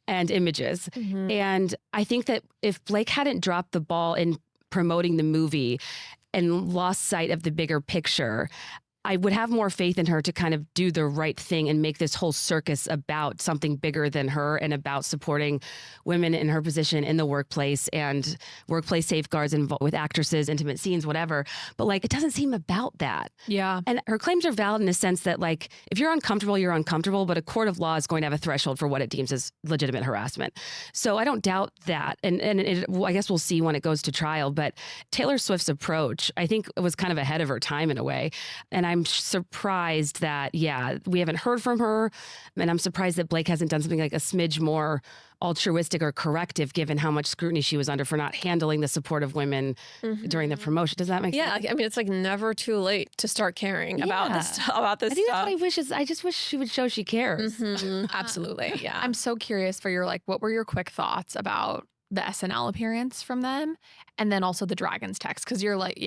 and images. And I think that if Blake hadn't dropped the ball in promoting the movie and lost sight of the bigger picture, I would have more faith in her to kind of do the right thing and make this whole circus about something bigger than her and about supporting women in her position in the workplace and workplace safeguards with actresses, intimate scenes, whatever. But like, it doesn't seem about that. Yeah. And her claims are valid in the sense that like, if you're uncomfortable, you're uncomfortable, but a court of law is going to have a threshold for what it deems as legitimate harassment. So I don't doubt that. And I guess we'll see when it goes to trial. But Taylor Swift's approach, I think it was kind of ahead of her time in a way. And I'm surprised that, we haven't heard from her. And I'm surprised that Blake hasn't done something like a smidge more altruistic or corrective, given how much scrutiny she was under for not handling the support of women during the promotion. Does that make sense? Yeah, I mean, it's like never too late to start caring about this I think that's what I just wish she would show she cares. Absolutely, yeah. I'm so curious for your, like, what were your quick thoughts about the SNL appearance from them? And then also the Dragons text, because you're like,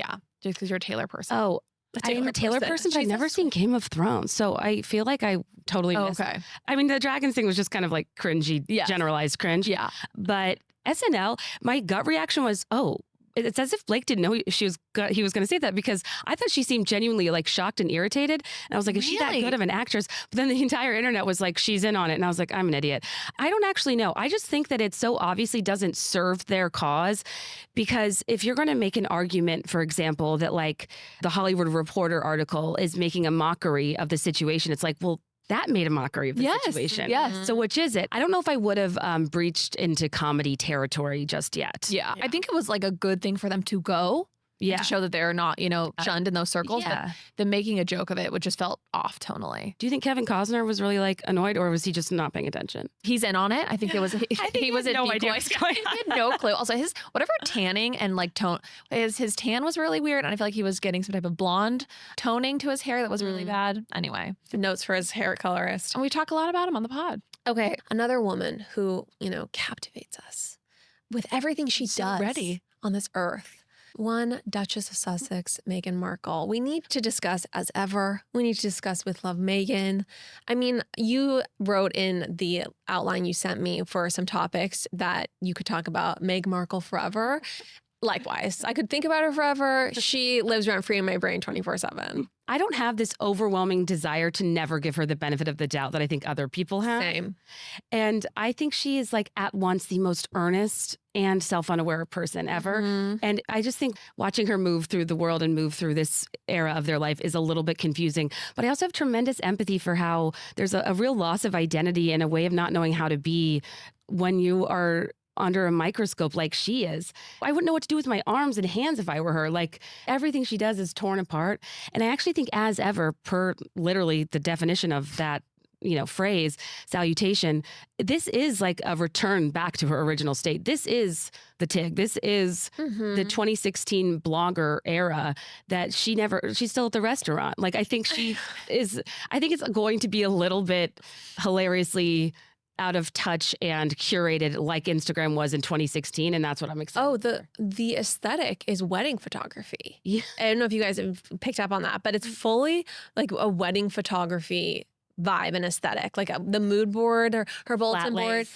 just because you're a Taylor person. Oh, I am a Taylor person, but I've never seen Game of Thrones. So I feel like I totally missed it. I mean, the dragons thing was just kind of like cringy, generalized cringe. Yeah. But SNL, my gut reaction was, it's as if Blake didn't know he was going to say that, because I thought she seemed genuinely like shocked and irritated. And I was like, is she that good of an actress? But then the entire internet was like, she's in on it. And I was like, I'm an idiot. I don't actually know. I just think that it so obviously doesn't serve their cause, because if you're going to make an argument, for example, that like the Hollywood Reporter article is making a mockery of the situation, it's like, well, that made a mockery of the situation. Yes. So which is it? I don't know if I would have breached into comedy territory just yet. Yeah. I think it was like a good thing for them to go. To show that they're not, shunned in those circles. But the making a joke of it, which just felt off tonally. Do you think Kevin Costner was really like annoyed, or was he just not paying attention? He's in on it. I think it was. He was no idea what's going on. He had no clue. Also, his whatever tanning and like tone, his tan was really weird, and I feel like he was getting some type of blonde toning to his hair that was really bad. Anyway, notes for his hair colorist, and we talk a lot about him on the pod. Okay, another woman who captivates us with everything she does on this earth. One, Duchess of Sussex, Meghan Markle. We need to discuss, as ever, we need to discuss with love Meghan. I mean, you wrote in the outline you sent me for some topics that you could talk about Meghan Markle forever. Likewise, I could think about her forever. She lives rent free in my brain 24/7. I don't have this overwhelming desire to never give her the benefit of the doubt that I think other people have. Same. And I think she is like at once the most earnest and self-unaware person ever. And I just think watching her move through the world and move through this era of their life is a little bit confusing. But I also have tremendous empathy for how there's a real loss of identity and a way of not knowing how to be when you are under a microscope like she is. I wouldn't know what to do with my arms and hands if I were her. Like everything she does is torn apart. And I actually think as ever, per literally the definition of that, phrase, salutation, this is like a return back to her original state. This is the TIG. This is the 2016 blogger era that she's still at the restaurant. Like, I think I think it's going to be a little bit hilariously out of touch and curated like Instagram was in 2016. And that's what I'm excited for. The aesthetic is wedding photography. Yeah. I don't know if you guys have picked up on that, but it's fully like a wedding photography vibe and aesthetic, like the mood board or her bulletin board.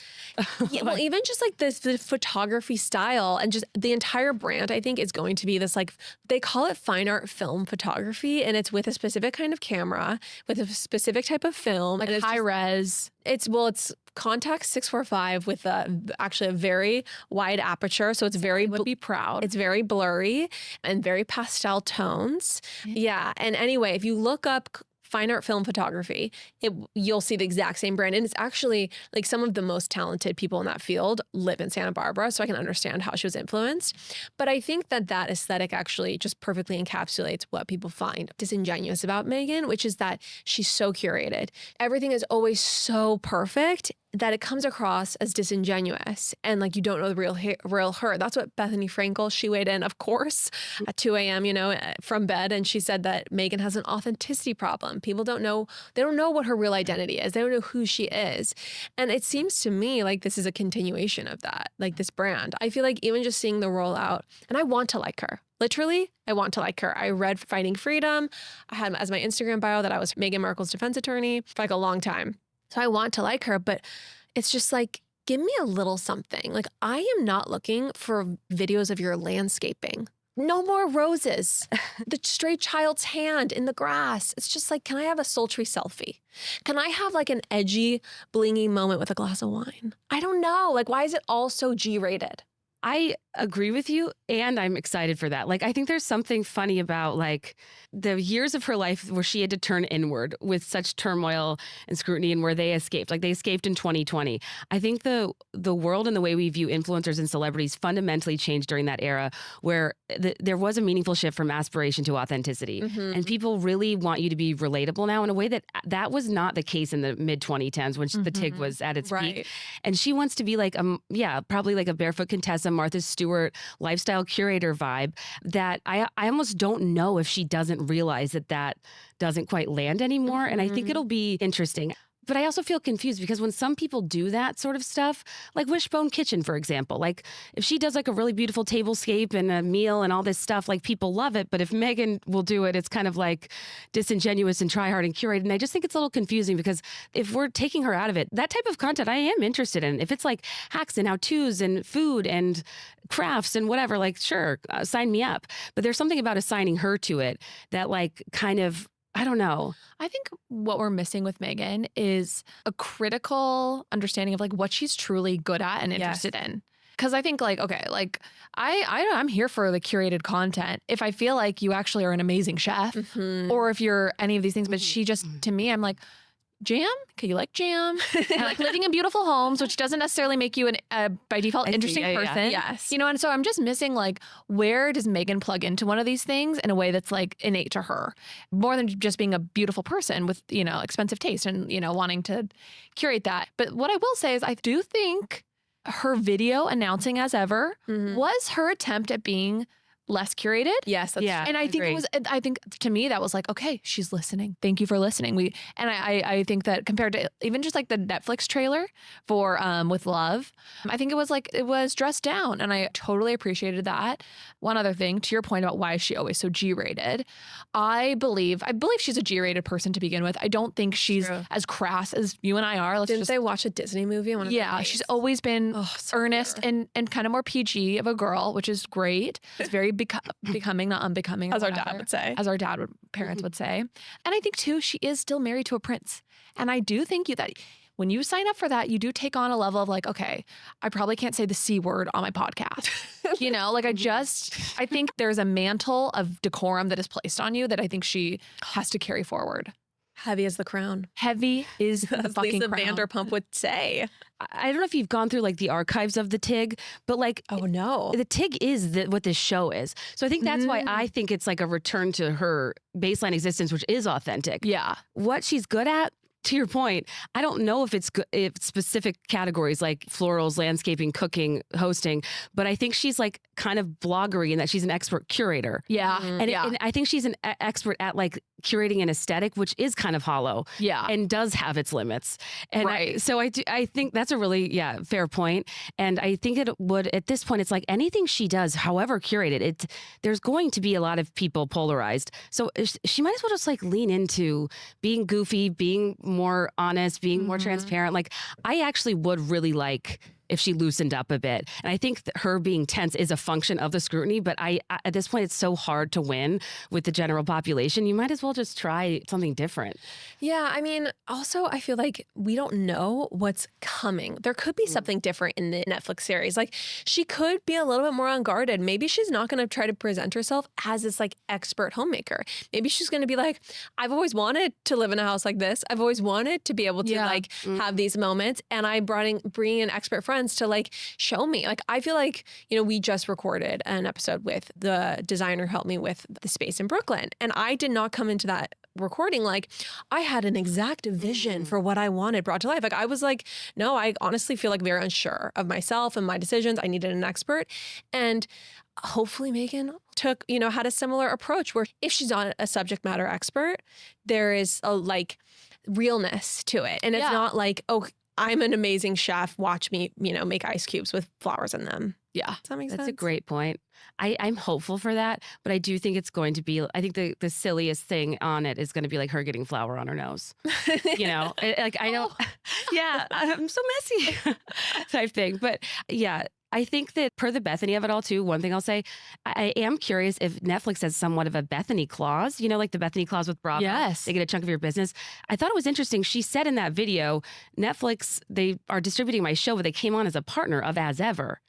Yeah, well, even just like the photography style and just the entire brand, I think is going to be this, like, they call it fine art film photography, and it's with a specific kind of camera, with a specific type of film. Like and high res. It's Contax 645 with actually a very wide aperture. So it's very, would be proud. It's very blurry and very pastel tones. Yeah. And anyway, if you look up fine art film photography, you'll see the exact same brand. And it's actually like some of the most talented people in that field live in Santa Barbara. So I can understand how she was influenced. But I think that aesthetic actually just perfectly encapsulates what people find disingenuous about Meghan, which is that she's so curated. Everything is always so perfect that it comes across as disingenuous and like you don't know the real her. That's what Bethany Frankel, she weighed in, of course, at 2 a.m., from bed. And she said that Meghan has an authenticity problem. People don't know what her real identity is. They don't know who she is. And it seems to me like this is a continuation of that, like this brand. I feel like even just seeing the rollout, and I want to like her. Literally, I want to like her. I read Fighting Freedom. I had as my Instagram bio that I was Meghan Markle's defense attorney for like a long time. So I want to like her, but it's just like, give me a little something. Like, I am not looking for videos of your landscaping. No more roses. The stray child's hand in the grass. It's just like, can I have a sultry selfie? Can I have like an edgy, blingy moment with a glass of wine? I don't know. Like, why is it all so G-rated? I agree with you, and I'm excited for that. Like, I think there's something funny about like the years of her life where she had to turn inward with such turmoil and scrutiny, and where they escaped. Like, they escaped in 2020. I think the world and the way we view influencers and celebrities fundamentally changed during that era, where there was a meaningful shift from aspiration to authenticity, and people really want you to be relatable now in a way that was not the case in the mid 2010s when the TIG was at its peak. And she wants to be like probably like a barefoot Contessa, Martha Stewart lifestyle curator vibe that I almost don't know if she doesn't realize that doesn't quite land anymore. And I think it'll be interesting. But I also feel confused because when some people do that sort of stuff, like Wishbone Kitchen, for example, like if she does like a really beautiful tablescape and a meal and all this stuff, like people love it. But if Meghan will do it, it's kind of like disingenuous and try hard and curated. And I just think it's a little confusing because if we're taking her out of it, that type of content I am interested in. If it's like hacks and how-tos and food and crafts and whatever, like sure, sign me up. But there's something about assigning her to it that like kind of, I don't know. I think what we're missing with Meghan is a critical understanding of like what she's truly good at and interested in. Because I think like, okay, like I'm here for the curated content. If I feel like you actually are an amazing chef or if you're any of these things, but she just, to me, I'm like, jam? Okay, you like jam? I like living in beautiful homes, which doesn't necessarily make you by default interesting person. Yes. And so I'm just missing like, where does Meghan plug into one of these things in a way that's like innate to her, more than just being a beautiful person with, expensive taste and, wanting to curate that. But what I will say is I do think her video announcing as ever was her attempt at being less curated. Yes, that's and I think to me that was like, okay, she's listening. Thank you for listening. I think that compared to even just like the Netflix trailer for With Love, I think it was dressed down, and I totally appreciated that. One other thing, to your point about why is she always so G-rated, I believe she's a G-rated person to begin with. I don't think she's as crass as you and I are. Didn't they watch a Disney movie? She's always been earnest and kind of more PG of a girl, which is great. It's very becoming, not unbecoming, as our dad would say. As our parents would say. And I think too, she is still married to a prince. And I do think that when you sign up for that, you do take on a level of like, okay, I probably can't say the C word on my podcast. I think there's a mantle of decorum that is placed on you that I think she has to carry forward. Heavy as the crown. Heavy is the As fucking Lisa crown. Vanderpump would say. I don't know if you've gone through like the archives of the TIG, but like Oh, no. the TIG is what this show is. So I think that's why I think it's like a return to her baseline existence, which is authentic. Yeah. What she's good at, to your point, I don't know if if specific categories like florals, landscaping, cooking, hosting, but I think she's like kind of bloggery in that she's an expert curator. Yeah. And I think she's an expert at like curating an aesthetic, which is kind of hollow. Yeah. And does have its limits. And Right. I think that's a really, fair point. And I think it would, at this point, it's like anything she does, however curated, there's going to be a lot of people polarized. So she might as well just like lean into being goofy, being more honest, being more transparent. Like I actually would really like if she loosened up a bit. And I think that her being tense is a function of the scrutiny, but I at this point, it's so hard to win with the general population. You might as well just try something different. Yeah, I mean, also, I feel like we don't know what's coming. There could be something different in the Netflix series. Like, she could be a little bit more unguarded. Maybe she's not going to try to present herself as this, like, expert homemaker. Maybe she's going to be like, I've always wanted to live in a house like this. I've always wanted to be able to, have these moments. And I bring in expert friends to, like, show me. Like, I feel like, we just recorded an episode with the designer who helped me with the space in Brooklyn. And I did not come into that recording like I had an exact vision for what I wanted brought to life. Like I was like, no, I honestly feel like very unsure of myself and my decisions. I needed an expert. And hopefully Meghan took, had a similar approach where if she's not a subject matter expert, there is a like realness to it. And it's not like, oh, I'm an amazing chef. Watch me, make ice cubes with flowers in them. Yeah. Does that make sense? That's a great point. I'm hopeful for that, but I do think it's going to be, I think the silliest thing on it is going to be like her getting flour on her nose. I know, I'm so messy type thing. But yeah, I think that per the Bethany of it all too, one thing I'll say, I am curious if Netflix has somewhat of a Bethany clause, like the Bethany clause with Bravo. Yes. They get a chunk of your business. I thought it was interesting. She said in that video, Netflix, they are distributing my show, but they came on as a partner of As Ever.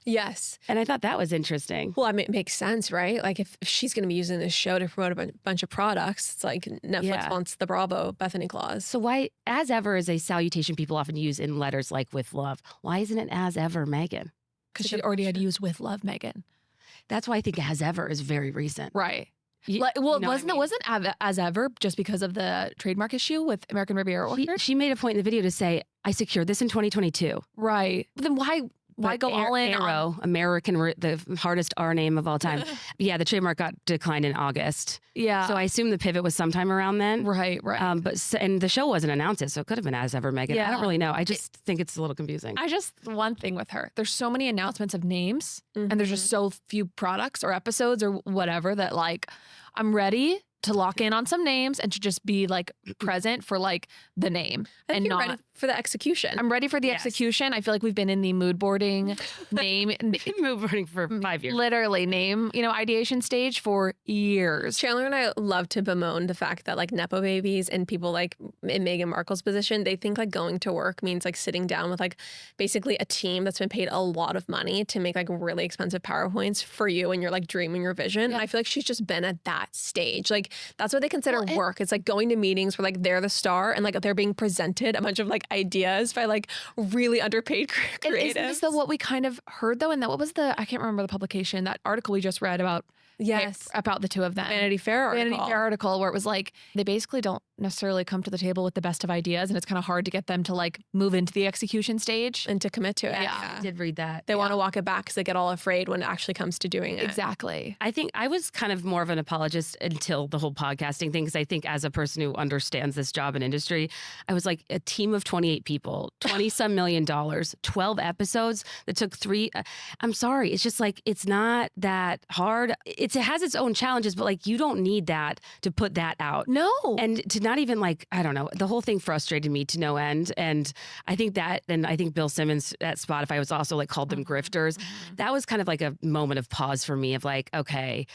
Yes. And I thought that was interesting. Well, I mean, it makes sense, right? Like if she's going to be using this show to promote a bunch of products, it's like Netflix wants the Bravo Bethany clause. So why, As Ever is a salutation people often use in letters like with love. Why isn't it As Ever, Meghan? Because she already had used with love, Meghan. That's why I think As Ever is very recent. Right. Wasn't As Ever just because of the trademark issue with American Riviera Orchard? She made a point in the video to say, I secured this in 2022. Right. But then why go all in? Arrow, American, the hardest R name of all time. Yeah, the trademark got declined in August. Yeah. So I assume the pivot was sometime around then. Right. And the show wasn't announced, so it could have been As Ever, Meghan. Yeah. I don't really know. I just think it's a little confusing. One thing with her, there's so many announcements of names and there's just so few products or episodes or whatever that like I'm ready to lock in on some names and to just be like present for like the name and not ready for the execution. I'm ready for the execution. I feel like we've been in the mood boarding mood boarding for 5 years. Literally name, ideation stage for years. Chandler and I love to bemoan the fact that like Nepo babies and people like in Meghan Markle's position, they think like going to work means like sitting down with like basically a team that's been paid a lot of money to make like really expensive PowerPoints for you and you're like dreaming your vision. Yeah. And I feel like she's just been at that stage. Like that's what they consider work. It's like going to meetings where like they're the star and like they're being presented a bunch of like ideas by like really underpaid creatives. Isn't this what we kind of heard though? And that what was I can't remember the publication, that article we just read about. Yes. About the two of them. Vanity Fair article where it was like, they basically don't necessarily come to the table with the best of ideas. And it's kind of hard to get them to like move into the execution stage. And to commit to it. Yeah. I did read that. They want to walk it back because they get all afraid when it actually comes to doing it. Exactly. I think I was kind of more of an apologist until the whole podcasting thing. Because I think as a person who understands this job and industry, I was like a team of 28 people, 20 some $1 million, 12 episodes that took 3. I'm sorry. It's just like, it's not that hard. It has its own challenges, but like you don't need that to put that out. No. And to not even like, I don't know, the whole thing frustrated me to no end. And I think that, and I think Bill Simmons at Spotify was also like called them grifters. That was kind of like a moment of pause for me of like, okay,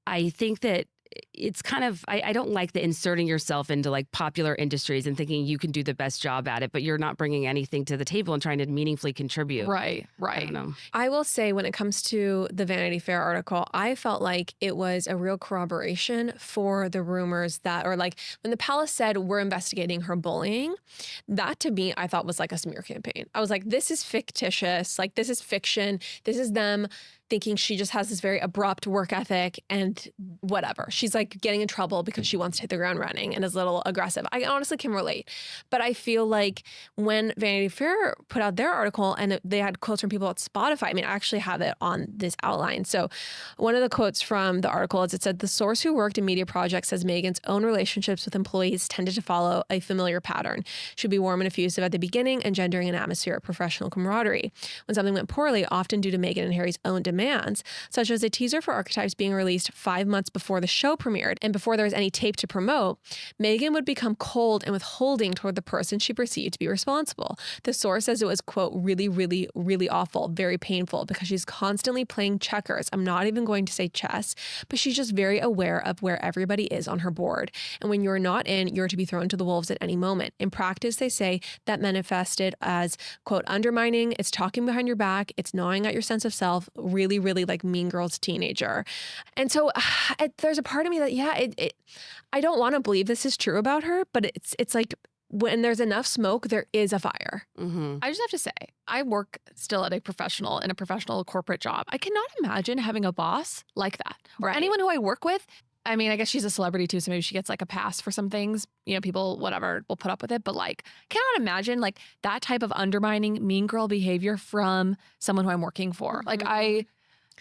I think that it's kind of, I don't like the inserting yourself into like popular industries and thinking you can do the best job at it, but you're not bringing anything to the table and trying to meaningfully contribute. Right. I don't know. I will say when it comes to the Vanity Fair article, I felt like it was a real corroboration for the rumors that, or like when the palace said we're investigating her bullying, that to me, I thought was like a smear campaign. I was like, this is fictitious. Like this is fiction. This is them thinking she just has this very abrupt work ethic and whatever. She's like getting in trouble because she wants to hit the ground running and is a little aggressive. I honestly can relate. But I feel like when Vanity Fair put out their article and they had quotes from people at Spotify, I mean, I actually have it on this outline. So one of the quotes from the article is, it said, the source who worked in media projects says Meghan's own relationships with employees tended to follow a familiar pattern. She'd be warm and effusive at the beginning, engendering an atmosphere of professional camaraderie. When something went poorly, often due to Meghan and Harry's own demands, such as a teaser for Archetypes being released 5 months before the show premiered and before there was any tape to promote, Meghan would become cold and withholding toward the person she perceived to be responsible. The source says it was, quote, really, really, really awful, very painful, because she's constantly playing checkers. I'm not even going to say chess, but she's just very aware of where everybody is on her board. And when you're not in, you're to be thrown to the wolves at any moment. In practice, they say that manifested as, quote, undermining, it's talking behind your back, it's gnawing at your sense of self, really, really like Mean Girls teenager. And so there's a part of me that, I don't want to believe this is true about her, but it's like when there's enough smoke, there is a fire. Mm-hmm. I just have to say, I work still at in a professional corporate job. I cannot imagine having a boss like that or anyone who I work with. I mean, I guess she's a celebrity too, so maybe she gets like a pass for some things. You know, people, whatever, will put up with it. But like, cannot imagine like that type of undermining mean girl behavior from someone who I'm working for. Mm-hmm.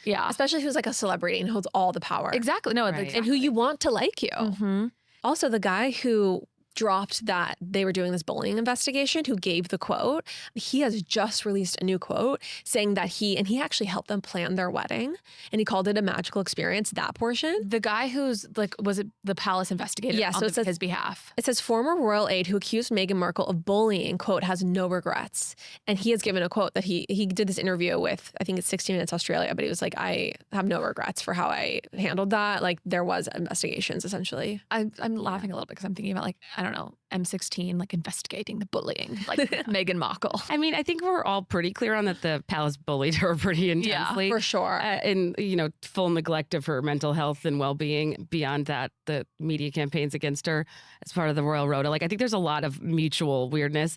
Yeah. Especially who's like a celebrity and holds all the power. Exactly. No, Right. And who you want to like you. Mm-hmm. Also, the guy who dropped that they were doing this bullying investigation, who gave the quote, he has just released a new quote saying that he actually helped them plan their wedding and he called it a magical experience, that portion. The guy who's like, was it the palace investigator on his behalf? It says former royal aide who accused Meghan Markle of bullying, quote, has no regrets. And he has given a quote that he did this interview with, I think it's 60 Minutes Australia, but he was like, I have no regrets for how I handled that. Like there was investigations essentially. I'm laughing a little bit because I'm thinking about like, I don't know, M16, like investigating the bullying, like Meghan Markle. I mean, I think we're all pretty clear on that the palace bullied her pretty intensely. Yeah, for sure. And, full neglect of her mental health and well-being. Beyond that, the media campaigns against her as part of the royal rota. Like, I think there's a lot of mutual weirdness.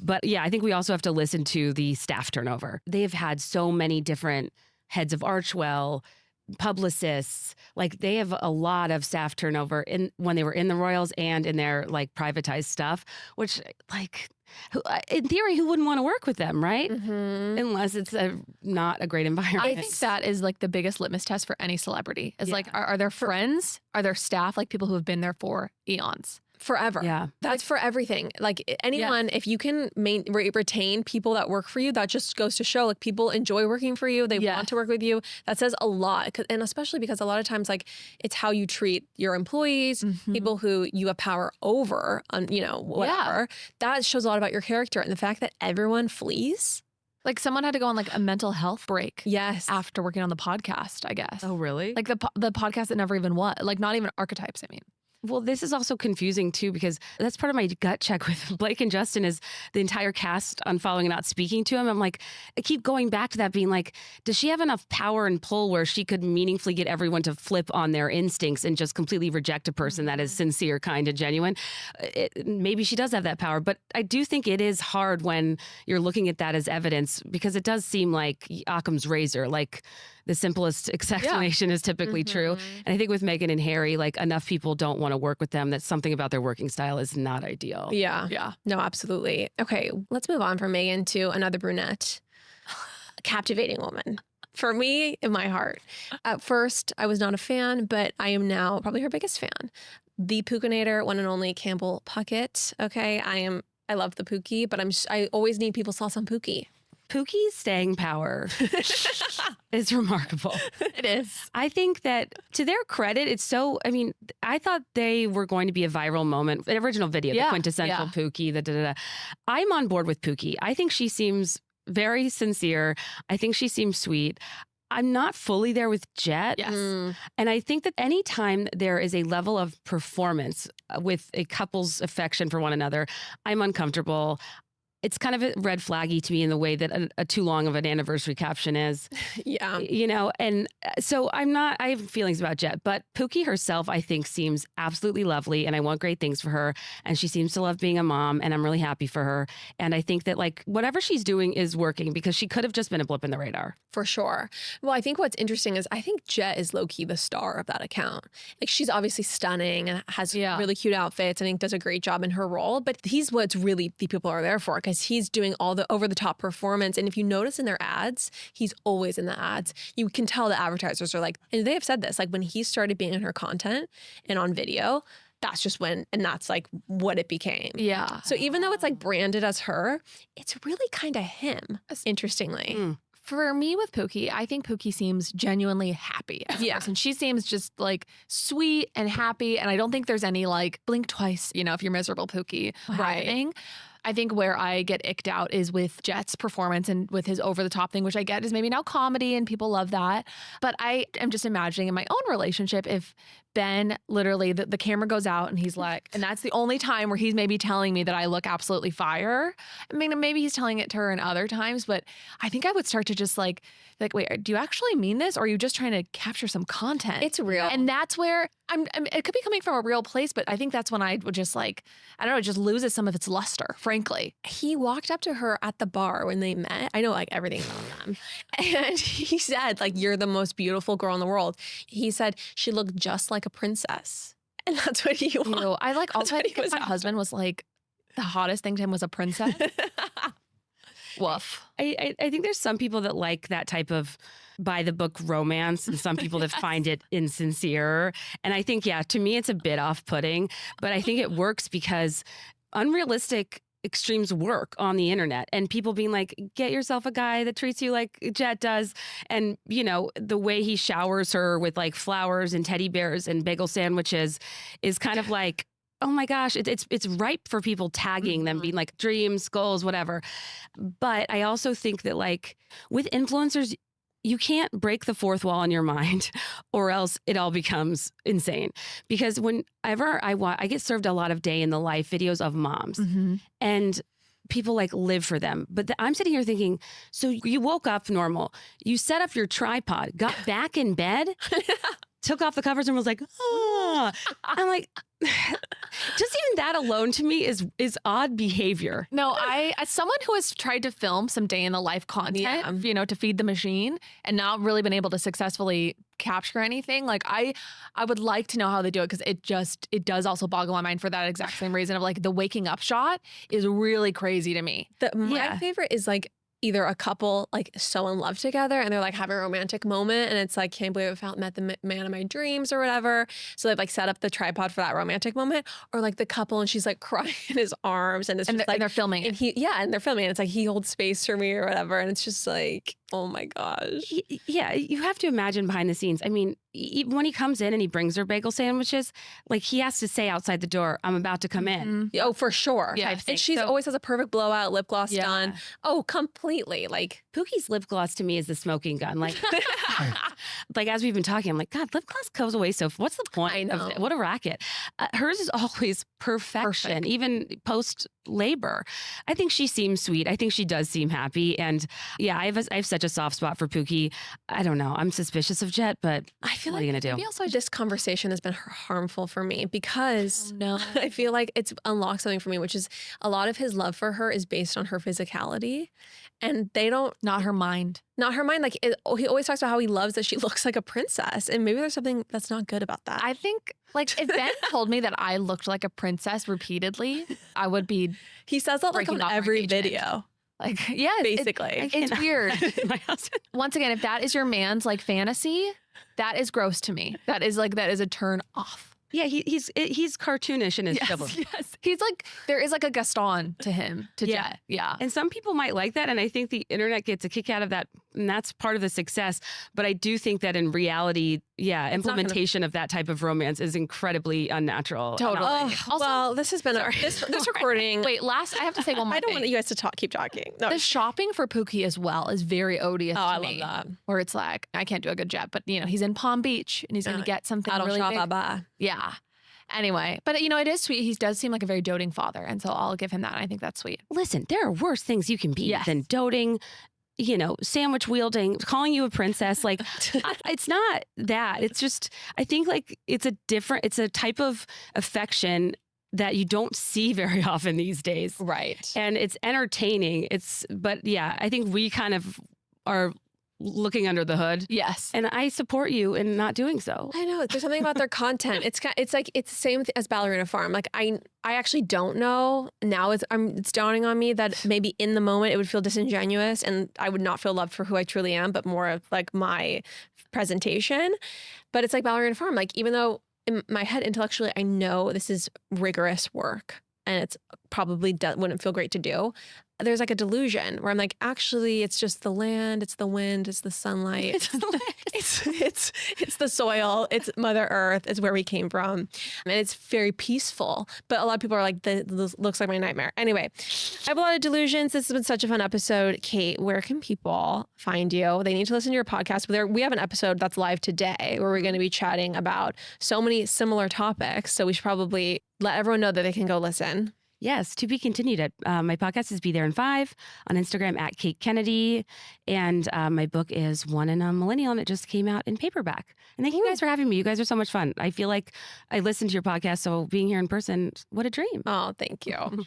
But yeah, I think we also have to listen to the staff turnover. They've had so many different heads of Archewell, publicists, like they have a lot of staff turnover when they were in the royals and in their like privatized stuff, which like in theory, who wouldn't want to work with them, right? Mm-hmm. Unless it's not a great environment. I think that is like the biggest litmus test for any celebrity is like, are there friends? Are there staff, like people who have been there for eons? Forever. Yeah. That's for everything. Like anyone, if you can retain people that work for you, that just goes to show like people enjoy working for you. They want to work with you. That says a lot. And especially because a lot of times like it's how you treat your employees, people who you have power over, whatever. That shows a lot about your character. And the fact that everyone flees. Like someone had to go on like a mental health break. Yes. After working on the podcast, I guess. Oh, really? Like the podcast that never even was. Like not even Archetypes, I mean. Well, this is also confusing too, because that's part of my gut check with Blake and Justin is the entire cast unfollowing and not speaking to him. I'm like, I keep going back to that being like, does she have enough power and pull where she could meaningfully get everyone to flip on their instincts and just completely reject a person that is sincere, kind, and genuine? Maybe she does have that power, but I do think it is hard when you're looking at that as evidence because it does seem like Occam's razor, like the simplest explanation is typically true. And I think with Meghan and Harry, like enough people don't want to work with them that something about their working style is not ideal. Yeah. No, absolutely. Okay, let's move on from Meghan to another brunette. A captivating woman. For me, in my heart. At first, I was not a fan, but I am now probably her biggest fan. The Pookinator, one and only Campbell Puckett. Okay, I love the Pookie, but I always need people's thoughts on Pookie. Pookie's staying power is remarkable. It is. I think that to their credit, I thought they were going to be a viral moment. The original video, the quintessential Pookie, the da-da-da. I'm on board with Pookie. I think she seems very sincere. I think she seems sweet. I'm not fully there with Jett. Yes. And I think that anytime there is a level of performance with a couple's affection for one another, I'm uncomfortable. It's kind of a red flaggy to me in the way that a too long of an anniversary caption is. Yeah. You know, and so I have feelings about Jett, but Pookie herself, I think, seems absolutely lovely and I want great things for her. And she seems to love being a mom and I'm really happy for her. And I think that like whatever she's doing is working because she could have just been a blip in the radar. For sure. Well, I think what's interesting is I think Jett is low-key the star of that account. Like she's obviously stunning and has really cute outfits. I think does a great job in her role, but he's what's really the people are there for because he's doing all the over-the-top performance. And if you notice in their ads, he's always in the ads. You can tell the advertisers are like, and they have said this, like when he started being in her content and on video, that's just when, and that's like what it became. Yeah. So even though it's like branded as her, it's really kind of him, interestingly. For me with Pookie, I think Pookie seems genuinely happy. And she seems just like sweet and happy. And I don't think there's any like blink twice, you know, if you're miserable Pookie happening. I think where I get icked out is with Jett's performance and with his over-the-top thing, which I get is maybe now comedy and people love that. But I am just imagining in my own relationship if Ben literally, the camera goes out and he's like, and that's the only time where he's maybe telling me that I look absolutely fire. I mean, maybe he's telling it to her in other times, but I think I would start to just like, wait, do you actually mean this? Or are you just trying to capture some content? It's real. And that's where it could be coming from a real place, but I think that's when I would just like, I don't know, it just loses some of its luster, frankly. He walked up to her at the bar when they met. I know like everything about them. And he said like, you're the most beautiful girl in the world. He said she looked just like a princess. And that's what he wanted. You know, I like also, I think if my husband was like, the hottest thing to him was a princess. Woof. I think there's some people that like that type of by the book romance and some people that find it insincere. And I think, yeah, to me, it's a bit off-putting, but I think it works because unrealistic extremes work on the internet and people being like, get yourself a guy that treats you like Jett does. And, you know, the way he showers her with like flowers and teddy bears and bagel sandwiches is kind of like, oh my gosh, it's ripe for people tagging them, being like dreams, goals, whatever. But I also think that like with influencers, you can't break the fourth wall in your mind or else it all becomes insane. Because whenever I get served a lot of day in the life videos of moms and people like live for them. But I'm sitting here thinking, so you woke up normal, you set up your tripod, got back in bed, took off the covers and was like, oh, I'm like, just even that alone to me is odd behavior. No, as someone who has tried to film some day in the life content, you know, to feed the machine and not really been able to successfully capture anything, like I would like to know how they do it because it does also boggle my mind for that exact same reason of like the waking up shot is really crazy to me. My favorite is like either a couple like so in love together and they're like having a romantic moment and it's like, can't believe I met the man of my dreams or whatever. So they've like set up the tripod for that romantic moment, or like the couple and she's like crying in his arms and it's just and they're filming and it. And they're filming it. It's like he holds space for me or whatever. And it's just like, oh my gosh. Yeah, you have to imagine behind the scenes. I mean, when he comes in and he brings her bagel sandwiches, like he has to say outside the door, I'm about to come in. Oh, for sure. Yeah. And she's always has a perfect blowout lip gloss done. Oh, completely. Like Pookie's lip gloss to me is the smoking gun. Like, like as we've been talking, I'm like, God, lip gloss goes away. So what's the point? I know. What a racket. Hers is always perfection, even post labor. I think she seems sweet. I think she does seem happy. And yeah, I have such a soft spot for Pookie. I don't know. I'm suspicious of Jett, but I feel what are you going to do? Maybe also this conversation has been harmful for me because I feel like it's unlocked something for me, which is a lot of his love for her is based on her physicality. And they don't... Not her mind. Not her mind. Like, he always talks about how he loves that she looks like a princess. And maybe there's something that's not good about that. I think, like, if Ben told me that I looked like a princess repeatedly, I would be... He says that like on every video. Like, yeah, basically. It's weird. My husband. Once again, if that is your man's like fantasy, that is gross to me. That is a turn off. Yeah, he's cartoonish in his Yes, He's like, there is like a Gaston to him, to Jett. Yeah. And some people might like that. And I think the internet gets a kick out of that. And that's part of the success. But I do think that in reality, implementation of that type of romance is incredibly unnatural. Totally. Also, well, this has been this recording. Wait, I have to say one more I don't thing. want you guys to keep talking. No. The shopping for Pookie as well is very odious to I me. love that. Where it's like, I can't do a good job, but he's in Palm Beach and he's going to get something really big. Yeah. Anyway, but it is sweet. He does seem like a very doting father. And so I'll give him that. I think that's sweet. Listen, there are worse things you can be than doting, sandwich wielding, calling you a princess. Like, it's not that. It's just, I think like it's a type of affection that you don't see very often these days. Right. And it's entertaining. But I think we kind of are looking under the hood. Yes. And I support you in not doing so. I know. There's something about their content. It's the same as Ballerina Farm. Like I actually don't know. Now it's dawning on me that maybe in the moment it would feel disingenuous and I would not feel loved for who I truly am, but more of like my presentation. But it's like Ballerina Farm. Like even though in my head intellectually I know this is rigorous work and it's probably wouldn't feel great to do, there's like a delusion where I'm like, actually, it's just the land, it's the wind, it's the sunlight, it's the soil, it's Mother Earth, it's where we came from, and it's very peaceful. But a lot of people are like, this looks like my nightmare. Anyway, I have a lot of delusions. This has been such a fun episode. Kate, where can people find you? They need to listen to your podcast. But we have an episode that's live today where we're going to be chatting about so many similar topics. So we should probably let everyone know that they can go listen. Yes, to be continued. My podcast is Be There in 5 on Instagram at Kate Kennedy. And my book is One in a Millennial, and it just came out in paperback. And thank you guys for having me. You guys are so much fun. I feel like I listened to your podcast, so being here in person, what a dream. Oh, thank you.